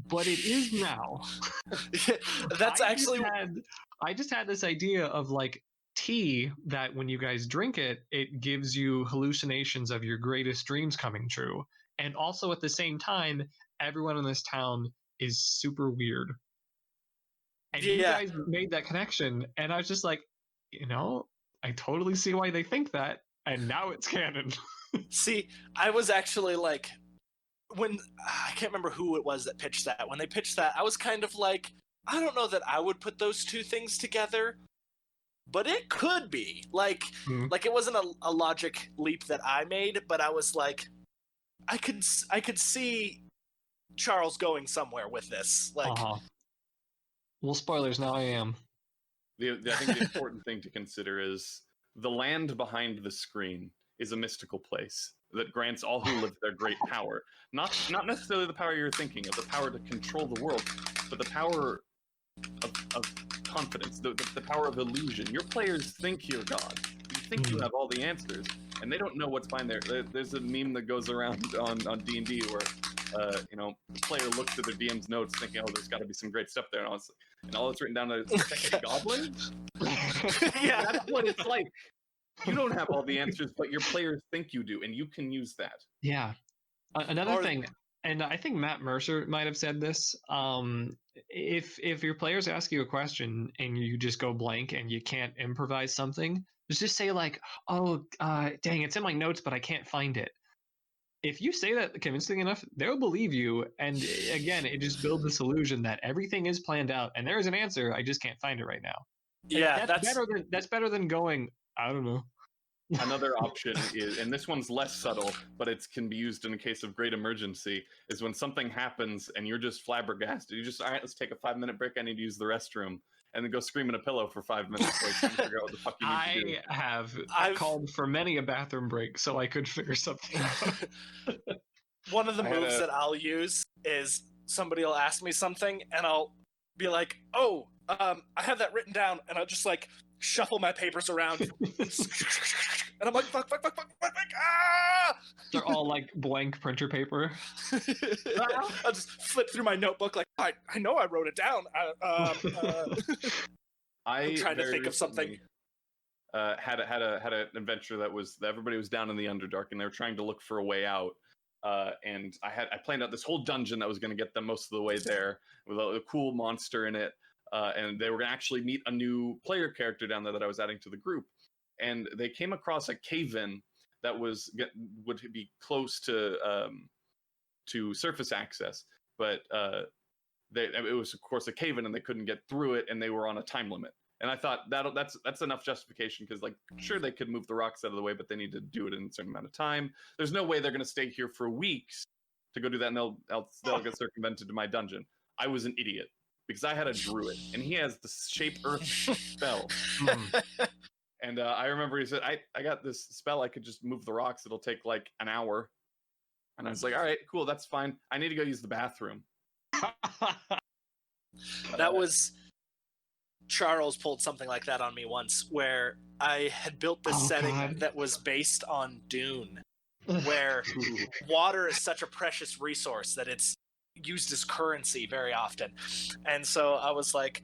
but it is now. That's I just had this idea of like tea that when you guys drink it, it gives you hallucinations of your greatest dreams coming true. And also at the same time, everyone in this town is super weird. And you guys made that connection, and I was just like, I totally see why they think that, and now it's canon. See, I was actually like, when I can't remember who it was that pitched that. When they pitched that, I was kind of like, I don't know that I would put those two things together, but it could be. Like it wasn't a logic leap that I made, but I was like, I could see Charles going somewhere with this. Like, well, spoilers. Now I am. I think the important thing to consider is the land behind the screen is a mystical place that grants all who live there great power. Not necessarily the power you're thinking of, the power to control the world, but the power of confidence, the power of illusion. Your players think you're God. You think you have all the answers, and they don't know what's behind there. There's a meme that goes around on D&D where the player looks at their DM's notes thinking, oh, there's got to be some great stuff there, and all that's written down there is a goblin. Yeah, that's what it's like. You don't have all the answers, but your players think you do, and you can use that. Yeah. Another thing, and I think Matt Mercer might have said this, if your players ask you a question and you just go blank and you can't improvise something, just say like, oh, dang, it's in my notes, but I can't find it. If you say that convincing enough, they'll believe you. And again, it just builds this illusion that everything is planned out and there is an answer. I just can't find it right now. Yeah, that's better than going, I don't know. Another option is, and this one's less subtle, but it can be used in a case of great emergency, is when something happens and you're just flabbergasted. You just, all right, let's take a 5-minute break. I need to use the restroom. And then go scream in a pillow for 5 minutes so you can figure out what the fuck you need to do. I've called for many a bathroom break so I could figure something out. One of the moves that I'll use is somebody will ask me something and I'll be like, oh, I have that written down, and I'll just like shuffle my papers around. And I'm like, fuck, ah! They're all like blank printer paper. I'll just flip through my notebook like, I know I wrote it down. I'm trying to think of something. Had an adventure that everybody was down in the Underdark and they were trying to look for a way out. And I planned out this whole dungeon that was going to get them most of the way there with a cool monster in it. And they were going to actually meet a new player character down there that I was adding to the group. And they came across a cave-in that would be close to surface access, but it was of course a cave-in, and they couldn't get through it, and they were on a time limit. And I thought that's enough justification, because like sure they could move the rocks out of the way, but they need to do it in a certain amount of time. There's no way they're going to stay here for weeks to go do that, and they'll get circumvented to my dungeon. I was an idiot because I had a druid, and he has the shape earth spell. And I remember he said, I got this spell. I could just move the rocks. It'll take like an hour. And I was like, all right, cool. That's fine. I need to go use the bathroom. That was Charles pulled something like that on me once, where I had built this setting that was based on Dune, where water is such a precious resource that it's used as currency very often. And so I was like,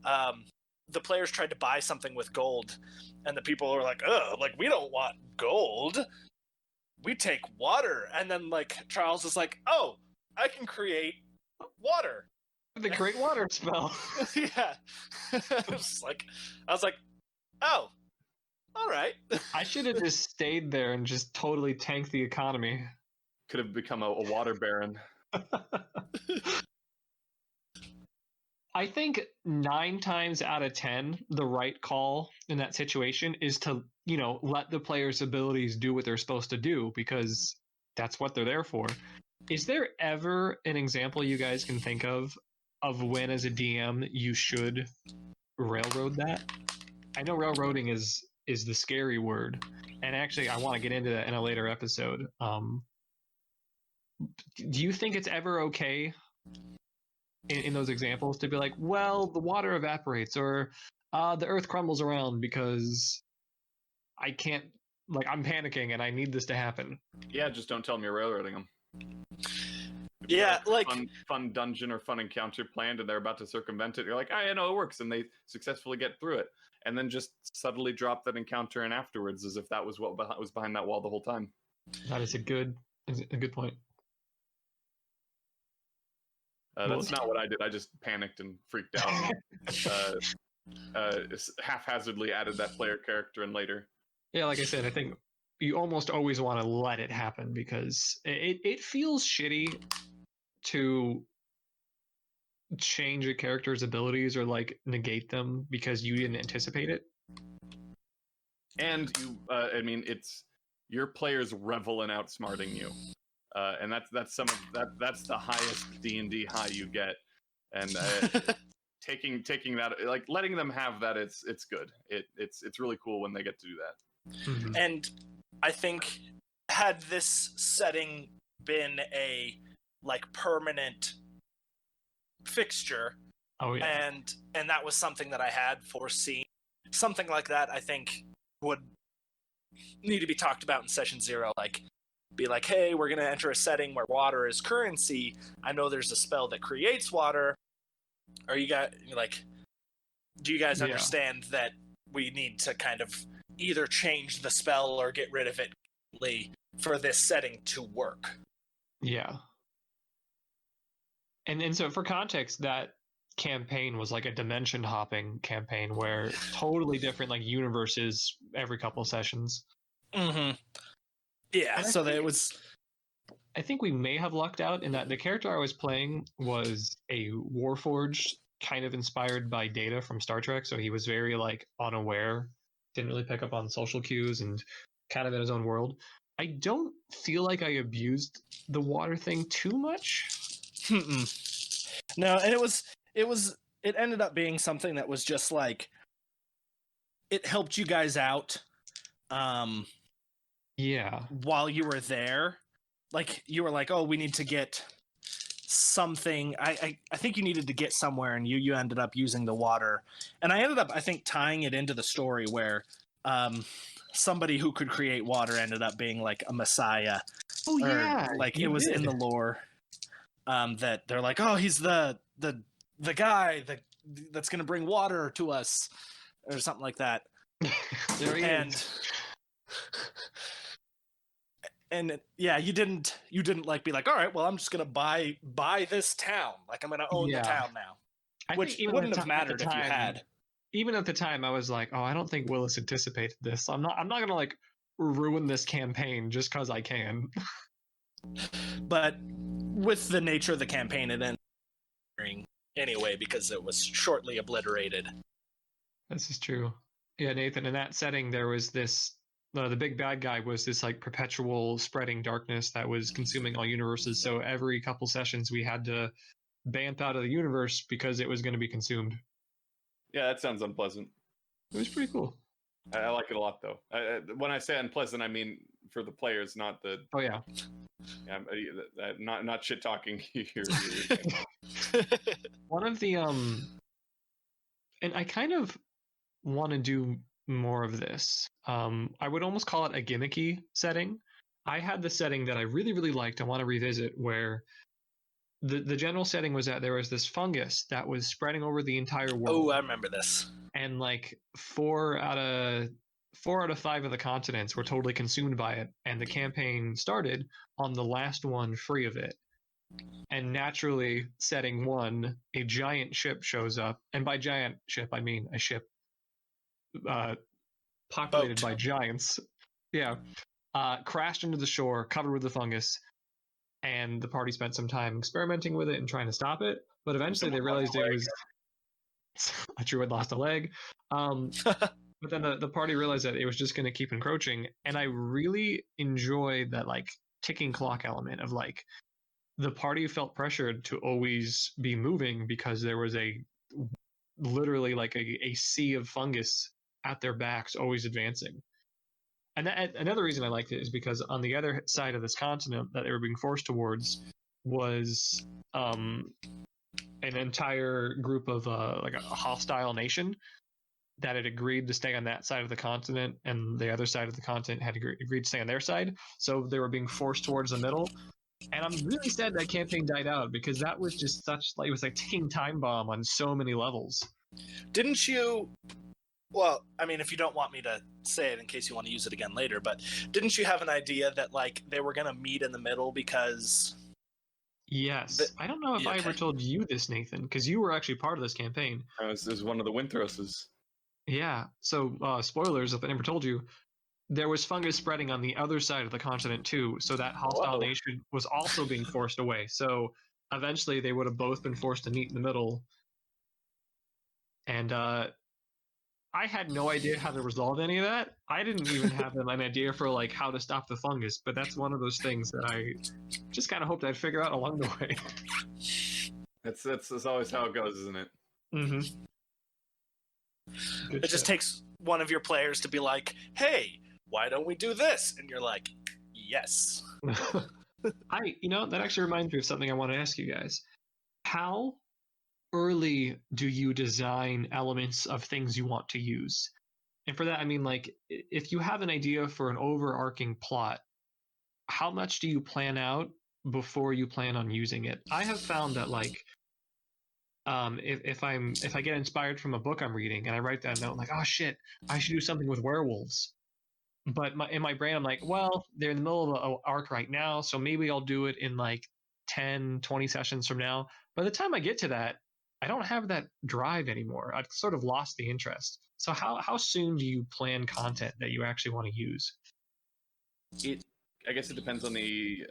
the players tried to buy something with gold, and the people were like, oh, like, we don't want gold. We take water. And then, like, Charles is like, oh, I can create water. The great water spell. Yeah. I was like, oh, all right. I should have just stayed there and just totally tanked the economy. Could have become a water baron. I think 9 times out of 10, the right call in that situation is to, let the players' abilities do what they're supposed to do, because that's what they're there for. Is there ever an example you guys can think of when, as a DM, you should railroad that? I know railroading is the scary word, and actually I want to get into that in a later episode. Do you think it's ever okay in those examples to be like, well, the water evaporates, or the earth crumbles around because I can't, like, I'm panicking and I need this to happen? Yeah, just don't tell them you're railroading them. Yeah, like fun dungeon or fun encounter planned, and they're about to circumvent it. You're like, I know it works, and they successfully get through it, and then just subtly drop that encounter in afterwards, as if that was what was behind that wall the whole time. That is a good point. That's not what I did. I just panicked and freaked out. Haphazardly added that player character in later. Yeah, like I said, I think you almost always want to let it happen, because it feels shitty to change a character's abilities or, like, negate them because you didn't anticipate it. And it's your players revel in outsmarting you. And that's that's the highest D&D high you get, and taking that, like, letting them have that, it's good. It's really cool when they get to do that. Mm-hmm. And I think, had this setting been a, like, permanent fixture, and that was something that I had foreseen, something like that, I think would need to be talked about in session 0. Like, be like, hey, we're going to enter a setting where water is currency. I know there's a spell that creates water. Are you guys, like, do you guys understand that we need to kind of either change the spell or get rid of it for this setting to work? Yeah. And so, for context, that campaign was like a dimension hopping campaign where totally different, like, universes every couple of sessions. Mm-hmm. Yeah, so that it was... I think we may have lucked out in that the character I was playing was a Warforged, kind of inspired by Data from Star Trek, so he was very, like, unaware, didn't really pick up on social cues, and kind of in his own world. I don't feel like I abused the water thing too much. No, and it ended up being something that was just, like, it helped you guys out. Yeah. While you were there, like, you were like, oh, we need to get something. I think you needed to get somewhere, and you ended up using the water. And I ended up, I think, tying it into the story where somebody who could create water ended up being, like, a messiah. Oh, yeah. Like, it was in the lore that they're like, oh, he's the guy that's going to bring water to us, or something like that. There he is. And yeah, you didn't like be like, all right, well, I'm just gonna buy this town, like, I'm gonna own the town now, which wouldn't have mattered if you had. Even at the time, I was like, oh, I don't think Willis anticipated this. I'm not gonna, like, ruin this campaign just because I can. But with the nature of the campaign, it ended up anyway because it was shortly obliterated. This is true. Yeah, Nathan, in that setting, there was this. The big bad guy was this, like, perpetual spreading darkness that was consuming all universes. So every couple sessions we had to bamf out of the universe because it was going to be consumed. Yeah, that sounds unpleasant. It was pretty cool. I like it a lot, though. When I say unpleasant, I mean for the players, not the... Oh, yeah. Yeah, not shit talking here. One of the and I kind of want to do more of this. I would almost call it a gimmicky setting. I had the setting that I really, really liked. I want to revisit where the general setting was that there was this fungus that was spreading over the entire world. Oh, I remember this. And like 4 out of 5 of the continents were totally consumed by it, and the campaign started on the last one free of it. And naturally, setting 1, a giant ship shows up, and by giant ship I mean a ship populated by giants. Yeah, crashed into the shore, covered with the fungus, and the party spent some time experimenting with it and trying to stop it. But eventually, they realized it was a druid lost a leg. But then the party realized that it was just going to keep encroaching, and I really enjoyed that like ticking clock element of like the party felt pressured to always be moving because there was literally like a sea of fungus at their backs, always advancing. And another reason I liked it is because on the other side of this continent that they were being forced towards was an entire group of like a hostile nation that had agreed to stay on that side of the continent, and the other side of the continent had agreed to stay on their side. So they were being forced towards the middle. And I'm really sad that campaign died out because that was just it was like ticking time bomb on so many levels. Didn't you? Well, I mean, if you don't want me to say it in case you want to use it again later, but didn't you have an idea that like they were going to meet in the middle because? Yes. I don't know if I ever told you this, Nathan, because you were actually part of this campaign. It was one of the Winthroses. Yeah. So, spoilers, if I never told you, there was fungus spreading on the other side of the continent too. So that hostile nation was also being forced away. So eventually they would have both been forced to meet in the middle. And I had no idea how to resolve any of that. I didn't even have an idea for like how to stop the fungus, but that's one of those things that I just kind of hoped I'd figure out along the way. That's always how it goes, isn't it? Mm-hmm. It just takes one of your players to be like, "Hey, why don't we do this?" And you're like, "Yes." That actually reminds me of something I want to ask you guys. How early do you design elements of things you want to use? And for that, I mean, like, if you have an idea for an overarching plot, how much do you plan out before you plan on using it? I have found that, like, if I get inspired from a book I'm reading and I write that note, like, oh shit, I should do something with werewolves. But in my brain, I'm like, well, they're in the middle of an arc right now, so maybe I'll do it in like 10, 20 sessions from now. By the time I get to that, I don't have that drive anymore. I've sort of lost the interest. So how soon do you plan content that you actually want to use? I guess it depends on the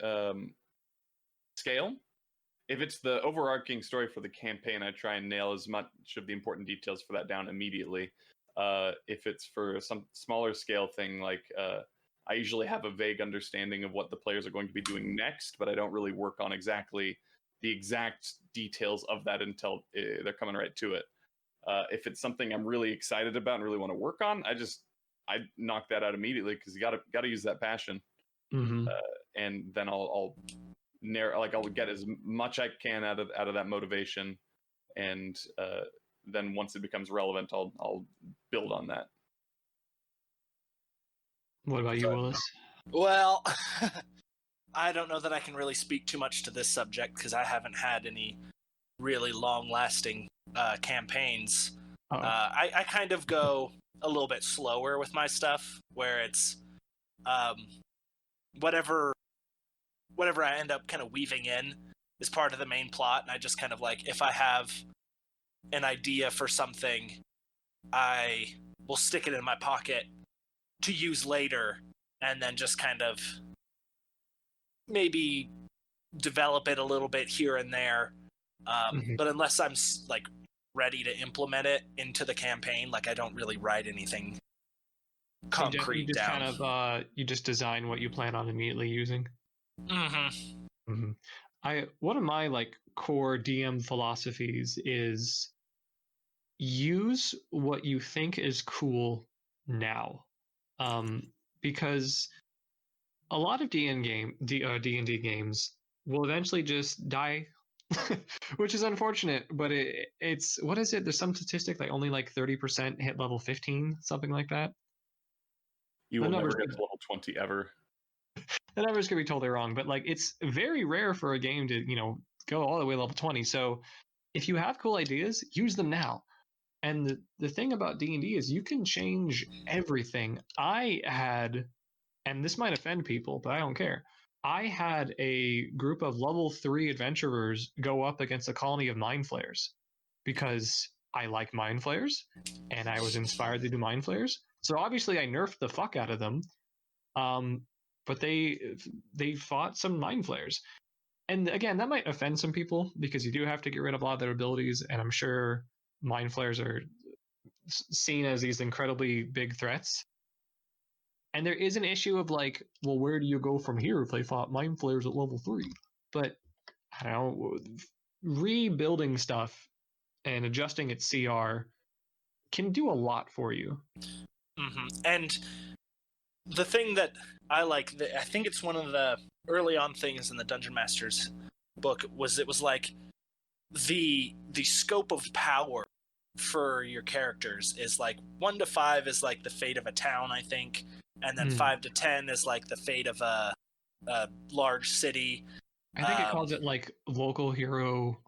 scale. If it's the overarching story for the campaign, I try and nail as much of the important details for that down immediately. If it's for some smaller scale thing, like I usually have a vague understanding of what the players are going to be doing next, but I don't really work on exactly the exact details of that until they're coming right to it. If it's something I'm really excited about and really want to work on, I knock that out immediately because you gotta use that passion, and then I'll get as much I can out of that motivation, and then once it becomes relevant, I'll build on that. What about you, Willis? Well, I don't know that I can really speak too much to this subject because I haven't had any really long-lasting campaigns. I kind of go a little bit slower with my stuff, where it's whatever I end up kind of weaving in is part of the main plot, and I just kind of like, if I have an idea for something, I will stick it in my pocket to use later, and then just kind of maybe develop it a little bit here and there. But unless I'm like ready to implement it into the campaign, like I don't really write anything concrete you just down. Kind of, you just design what you plan on immediately using. One of my like core DM philosophies is use what you think is cool now, because a lot of D&D games will eventually just die which is unfortunate. But it's what is it? There's some statistic like only like 30% hit level 15, something like that. You The will never numbers get could- to level 20 ever. The numbers could be totally wrong, but like it's very rare for a game to go all the way to level 20. So if you have cool ideas, use them now. And the thing about D&D is you can change everything. I had, and this might offend people, but I don't care. I had a group of level 3 adventurers go up against a colony of mind flayers because I like mind flayers and I was inspired to do mind flayers. So obviously I nerfed the fuck out of them. But they fought some mind flayers. And again, that might offend some people because you do have to get rid of a lot of their abilities, and I'm sure mind flayers are seen as these incredibly big threats. And there is an issue of like, well, where do you go from here if they fought mind flayers at level 3? But I don't know, rebuilding stuff and adjusting its CR can do a lot for you. Mm-hmm. And the thing that I like, I think it's one of the early on things in the Dungeon Master's book was it was like the scope of power for your characters is like 1 to 5 is like the fate of a town, I think, and then 5 to 10 is like the fate of a large city. I think it calls it like local hero.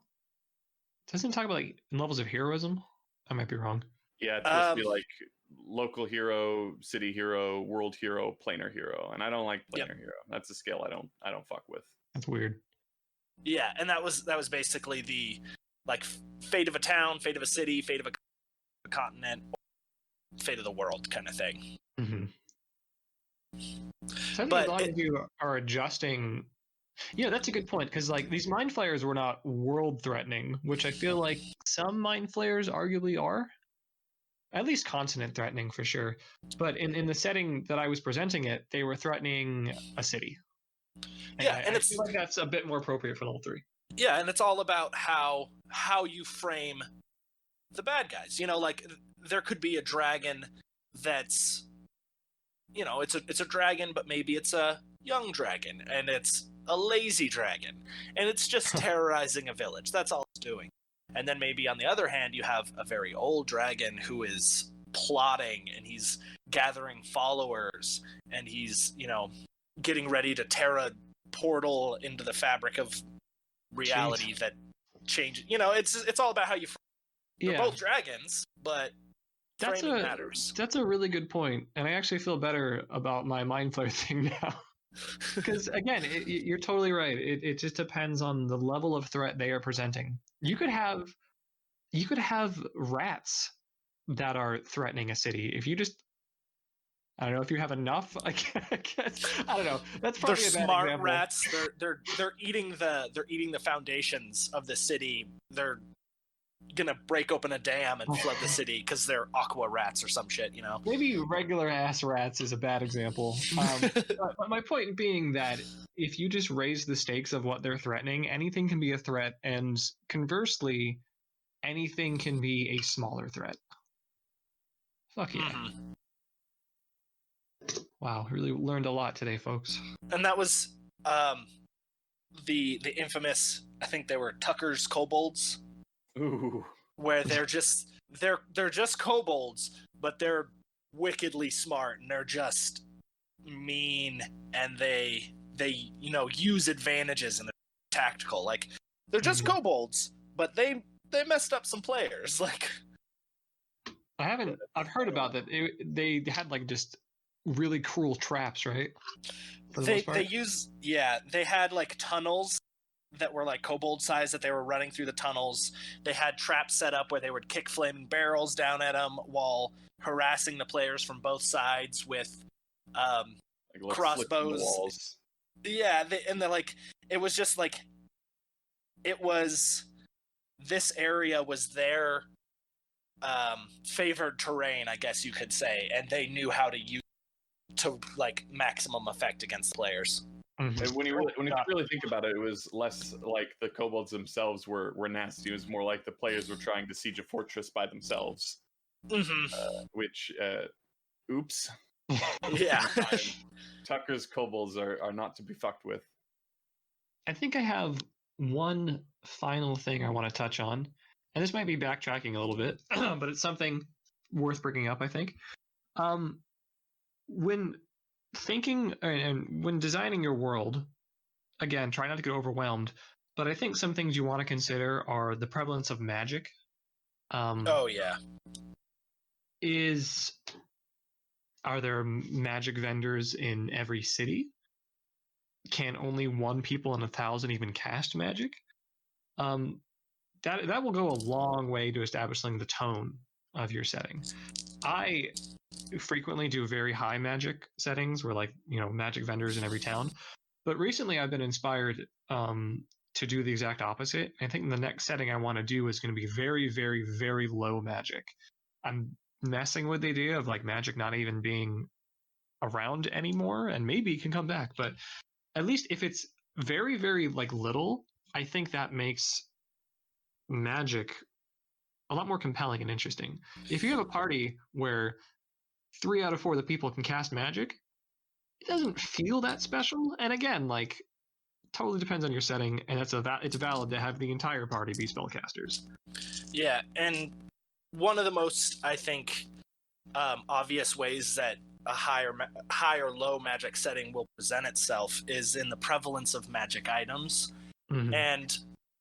Doesn't it talk about like levels of heroism? I might be wrong. Yeah, it's supposed to be like local hero, city hero, world hero, planar hero, and I don't like planar hero. That's a scale I don't fuck with. That's weird. Yeah, and that was basically the like fate of a town, fate of a city, fate of a continent, fate of the world kind of thing. Mm-hmm. So But a lot of you are adjusting. Yeah, that's a good point because like these mind flayers were not world threatening, which I feel like some mind flayers arguably are. At least continent threatening for sure. But in the setting that I was presenting it, they were threatening a city. And I feel like that's a bit more appropriate for level 3. Yeah, and it's all about how you frame the bad guys. Like there could be a dragon that's it's a dragon, but maybe it's a young dragon, and it's a lazy dragon, and it's just terrorizing a village. That's all it's doing. And then maybe on the other hand, you have a very old dragon who is plotting, and he's gathering followers, and he's, getting ready to tear a portal into the fabric of reality that changes. It's all about how you frame. They're both dragons, but framing matters. That's a really good point, and I actually feel better about my mind flayer thing now. Because again, you're totally right. It just depends on the level of threat they are presenting. You could have rats that are threatening a city. If you just, I don't know if you have enough. I guess I don't know. That's probably they're a bad smart example. Rats. They're eating the foundations of the city. They're gonna break open a dam and flood the city because they're aqua rats or some shit. Maybe regular ass rats is a bad example. But my point being that if you just raise the stakes of what they're threatening, anything can be a threat, and conversely, anything can be a smaller threat. Fuck yeah. Mm-hmm. Wow, really learned a lot today, folks. And that was the infamous, I think they were Tucker's kobolds. Ooh. Where they're just kobolds, but they're wickedly smart, and they're just mean, and they use advantages, and they're tactical. Like they're just kobolds, but they messed up some players. Like I've heard about that. They had like just really cruel traps, right? They had like tunnels that were like kobold size that they were running through the tunnels. They had traps set up where they would kick flaming barrels down at them while harassing the players from both sides with like crossbows. Yeah, it was just like this area was their favored terrain, I guess you could say, and they knew how to use to like maximum effect against players. Mm-hmm. And when you really think about it, it was less like the kobolds themselves were nasty. It was more like the players were trying to siege a fortress by themselves. Mm-hmm. Which, oops. Yeah. Tucker's kobolds are not to be fucked with. I think I have one final thing I want to touch on, and this might be backtracking a little bit, but it's something worth bringing up, I think. When thinking and when designing your world, again, try not to get overwhelmed, but I think some things you want to consider are the prevalence of magic. Oh yeah. Are there magic vendors in every city? Can only one people in 1,000 even cast magic? That will go a long way to establishing the tone of your setting. I frequently do very high magic settings where, like, magic vendors in every town. But recently I've been inspired to do the exact opposite. I think the next setting I want to do is going to be very, very, very low magic. I'm messing with the idea of like magic not even being around anymore, and maybe it can come back. But at least if it's very, very like little, I think that makes magic a lot more compelling and interesting. If you have a party where 3 out of 4 of the people can cast magic, it doesn't feel that special. And again, like, totally depends on your setting, and it's valid to have the entire party be spellcasters. Yeah, and one of the most, I think, obvious ways that a high or low magic setting will present itself is in the prevalence of magic items. Mm-hmm. And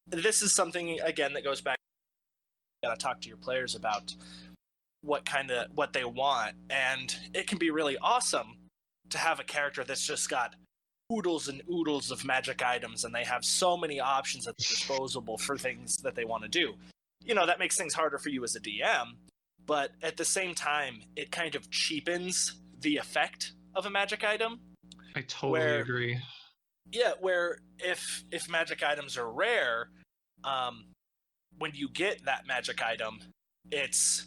this is something, again, that goes back. You gotta talk to your players about what they want, and it can be really awesome to have a character that's just got oodles and oodles of magic items, and they have so many options at their disposal for things that they want to do. That makes things harder for you as a DM, but at the same time, it kind of cheapens the effect of a magic item. I totally agree. Yeah, where if magic items are rare, when you get that magic item, it's,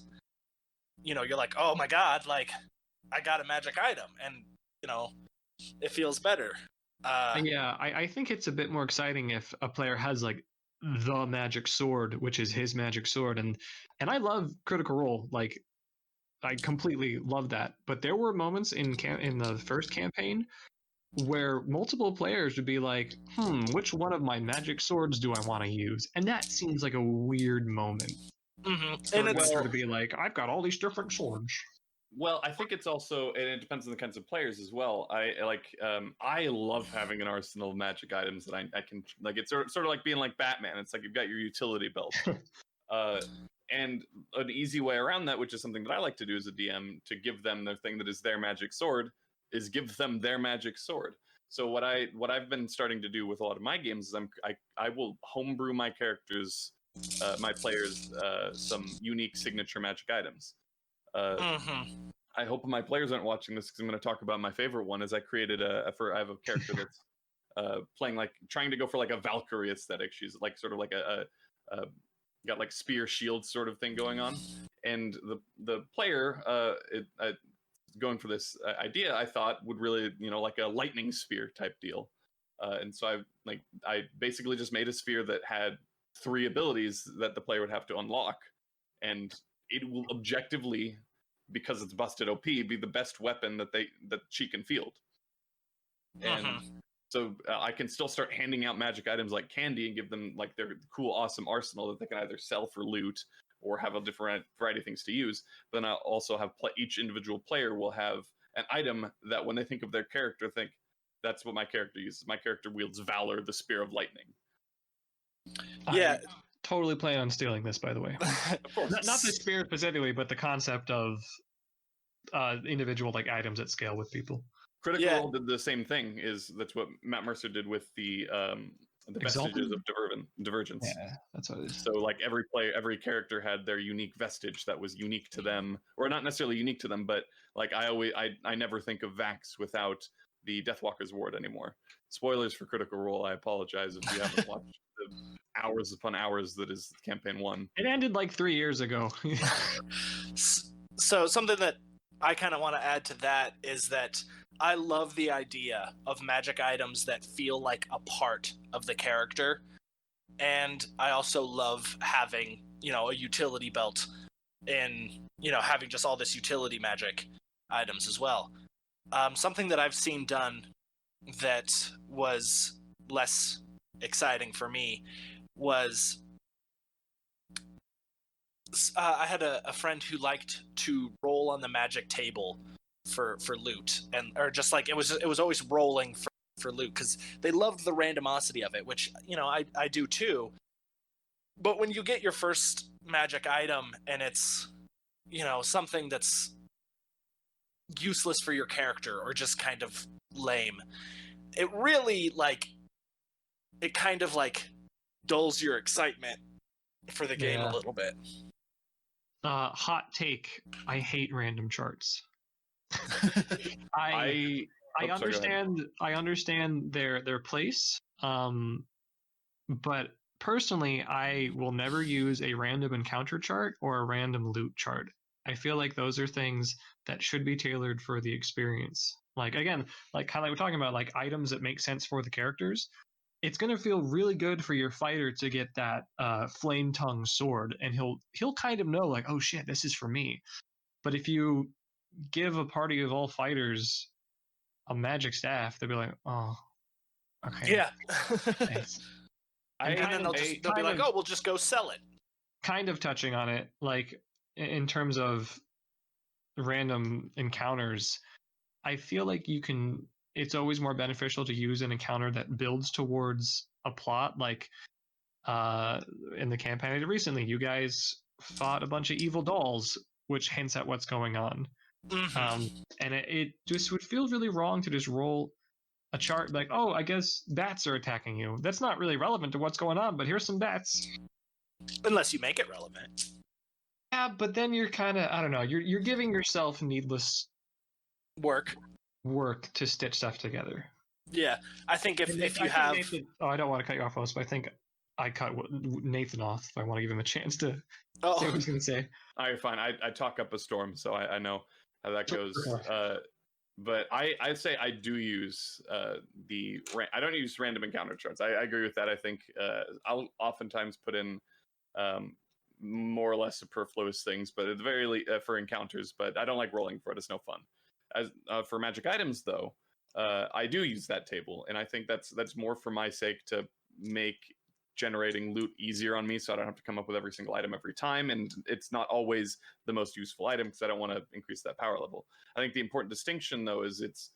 you're like, oh my god, like, I got a magic item, and, it feels better. Yeah, I think it's a bit more exciting if a player has like the magic sword, which is his magic sword, and I love Critical Role, like, I completely love that. But there were moments in the first campaign where multiple players would be like, which one of my magic swords do I want to use? And that seems like a weird moment. Mm-hmm. And it's to be like, I've got all these different swords. Well, I think it's also, and it depends on the kinds of players as well. I love having an arsenal of magic items that I can, like, it's sort of like being like Batman. It's like you've got your utility belt. And an easy way around that, which is something that I like to do as a DM, to give them their thing that is their magic sword, is give them their magic sword. So what I've been starting to do with a lot of my games is I will homebrew my characters, my players, some unique signature magic items. I hope my players aren't watching this, because I'm going to talk about my favorite one. Is I created I have a character that's playing, like, trying to go for like a Valkyrie aesthetic. She's like sort of like a got like spear shield sort of thing going on, and the player going for this idea, I thought would really, like a lightning spear type deal, and so I basically just made a sphere that had 3 abilities that the player would have to unlock, and it will objectively, because it's busted OP, be the best weapon that she can field. And so I can still start handing out magic items like candy and give them like their cool, awesome arsenal that they can either sell for loot or have a different variety of things to use. But then I'll also have each individual player will have an item that when they think of their character, think, that's what my character uses. My character wields Valor, the Spear of Lightning. Yeah. Totally plan on stealing this, by the way. Of course. Not the spear specifically, but the concept of individual like items at scale with people. Critical Role did the same thing. That's what Matt Mercer did with the vestiges of Divergence. Yeah, that's what it is. So like every character had their unique vestige that was unique to them, or not necessarily unique to them, but like I never think of Vax without the Deathwalker's Ward anymore. Spoilers for Critical Role. I apologize if you haven't watched the hours upon hours that is campaign 1. It ended like 3 years ago. So something that I kind of want to add to that is that I love the idea of magic items that feel like a part of the character. And I also love having, a utility belt and, having just all this utility magic items as well. Something that I've seen done that was less exciting for me was I had a friend who liked to roll on the magic table for loot, or just like it was always rolling for loot because they loved the randomosity of it, which I do too. But when you get your first magic item and it's something that's useless for your character or just kind of lame, it really it kind of dulls your excitement for the game a little bit. Hot take: I hate random charts. I understand their place, but personally, I will never use a random encounter chart or a random loot chart. I feel like those are things that should be tailored for the experience. Like, again, kind of we're talking about, items that make sense for the characters. It's going to feel really good for your fighter to get that flame tongue sword, and he'll kind of know, oh shit, this is for me. But if you give a party of all fighters a magic staff, they'll be like, oh, okay. Yeah. Thanks. And then they'll be like, oh, we'll just go sell it. Kind of touching on it, in terms of random encounters, I feel like it's always more beneficial to use an encounter that builds towards a plot. In the campaign I did recently, you guys fought a bunch of evil dolls, which hints at what's going on. Mm-hmm. And it just would feel really wrong to just roll a chart oh, I guess bats are attacking you. That's not really relevant to what's going on, but here's some bats. Unless you make it relevant. Yeah, but then you're kind of, I don't know, you're giving yourself needless work to stitch stuff together. Yeah, I think if you have... Nathan, I don't want to cut you off, Host, but I think I cut Nathan off if I want to give him a chance to say what he's going to say. All right, fine. I talk up a storm, so I know how that goes. But I say I do use I don't use random encounter charts. I agree with that. I think I'll oftentimes put in more or less superfluous things, but at the very least for encounters. But I don't like rolling for it. It's no fun. As for magic items, though, I do use that table, and I think that's more for my sake to make generating loot easier on me, so I don't have to come up with every single item every time, and it's not always the most useful item because I don't want to increase that power level. I think the important distinction, though, is it's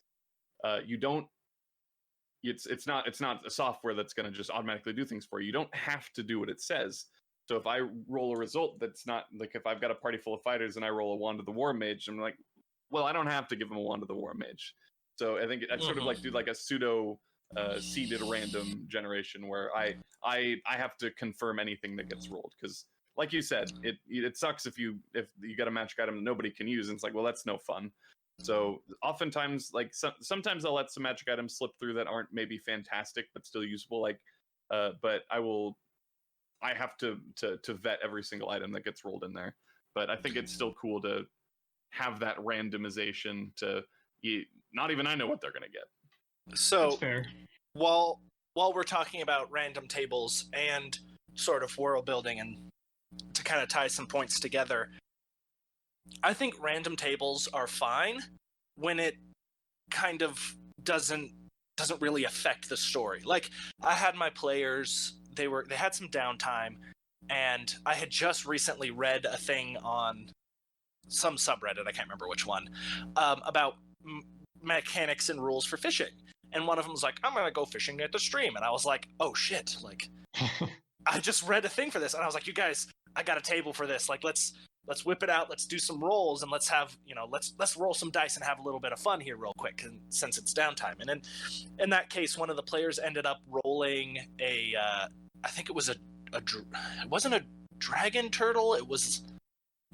not a software that's going to just automatically do things for you. You don't have to do what it says. So if I roll a result that's not if I've got a party full of fighters and I roll a wand of the war mage, I'm like, well, I don't have to give them a wand of the war mage. So I think I'd sort of do a pseudo seeded random generation where I have to confirm anything that gets rolled, because like you said, it sucks if you get a magic item that nobody can use, and it's well, that's no fun. So oftentimes sometimes I'll let some magic items slip through that aren't maybe fantastic but still usable, but I have to vet every single item that gets rolled in there. But I think it's still cool to have that randomization not even I know what they're going to get. So while we're talking about random tables and sort of world building, and to kind of tie some points together, I think random tables are fine when it kind of doesn't really affect the story. I had my players, they had some downtime, and I had just recently read a thing on some subreddit, I can't remember which one, about mechanics and rules for fishing. And one of them was I'm going to go fishing at the stream. And I was like, oh shit. I just read a thing for this. And I was like, you guys, I got a table for this. Let's whip it out. Let's do some rolls, and let's have, let's roll some dice and have a little bit of fun here real quick, since it's downtime. And then in that case, one of the players ended up rolling I think it was it wasn't a dragon turtle. It was,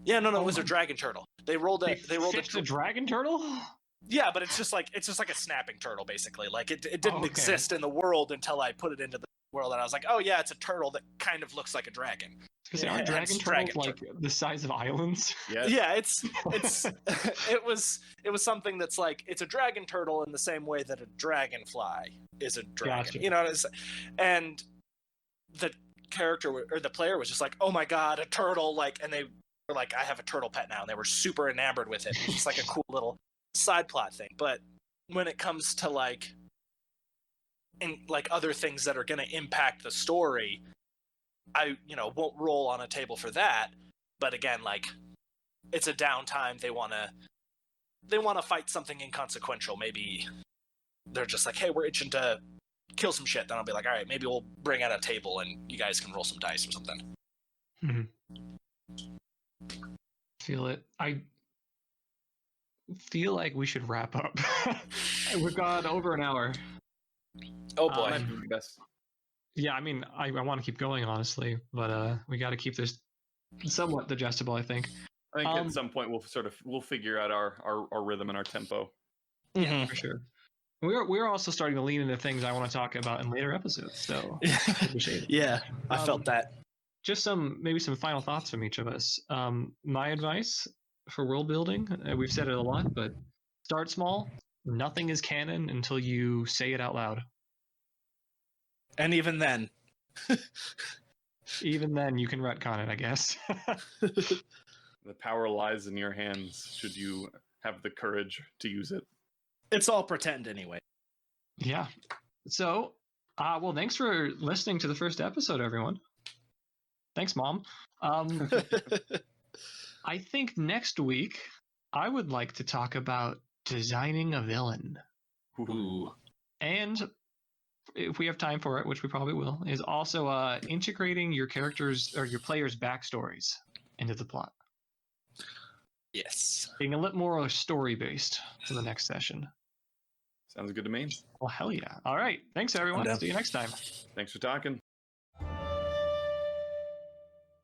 it was a dragon turtle. They rolled a dragon turtle? Yeah, but it's just like a snapping turtle, basically. It didn't exist in the world until I put it into the world, and I was like, oh yeah, it's a turtle that kind of looks like a dragon. Because aren't dragon turtles the size of islands? Yeah, it was something that's it's a dragon turtle in the same way that a dragonfly is a dragon. Gotcha. And the character or the player was just like, oh my god, a turtle! And they were like, I have a turtle pet now, and they were super enamored with it. It's just a cool little side plot thing. But when it comes to like other things that are going to impact the story, I won't roll on a table for that. But again, like, it's a downtime. They want to fight something inconsequential. Maybe they're just like, hey, we're itching to kill some shit. Then I'll be like, all right, maybe we'll bring out a table and you guys can roll some dice or something. Feel it. I feel like we should wrap up. We've gone over an hour. Oh boy. Might be best. Yeah, I mean, I want to keep going, honestly, but we got to keep this somewhat digestible, I think. I think at some point we'll figure out our rhythm and our tempo. Yeah, for sure. We're also starting to lean into things I want to talk about in later episodes, so appreciate it. Yeah, I felt that. Just maybe some final thoughts from each of us. My advice for world building, we've said it a lot, but start small. Nothing is canon until you say it out loud. And even then. Even then, you can retcon it, I guess. The power lies in your hands, should you have the courage to use it. It's all pretend anyway. Yeah. So, well, thanks for listening to the first episode, everyone. Thanks, Mom. I think next week I would like to talk about designing a villain. Ooh. And if we have time for it, which we probably will, is also integrating your characters or your players' backstories into the plot. Yes. Being a little more story-based for the next session. Sounds good to me. Well, hell yeah. All right. Thanks, everyone. See you next time. Thanks for talking.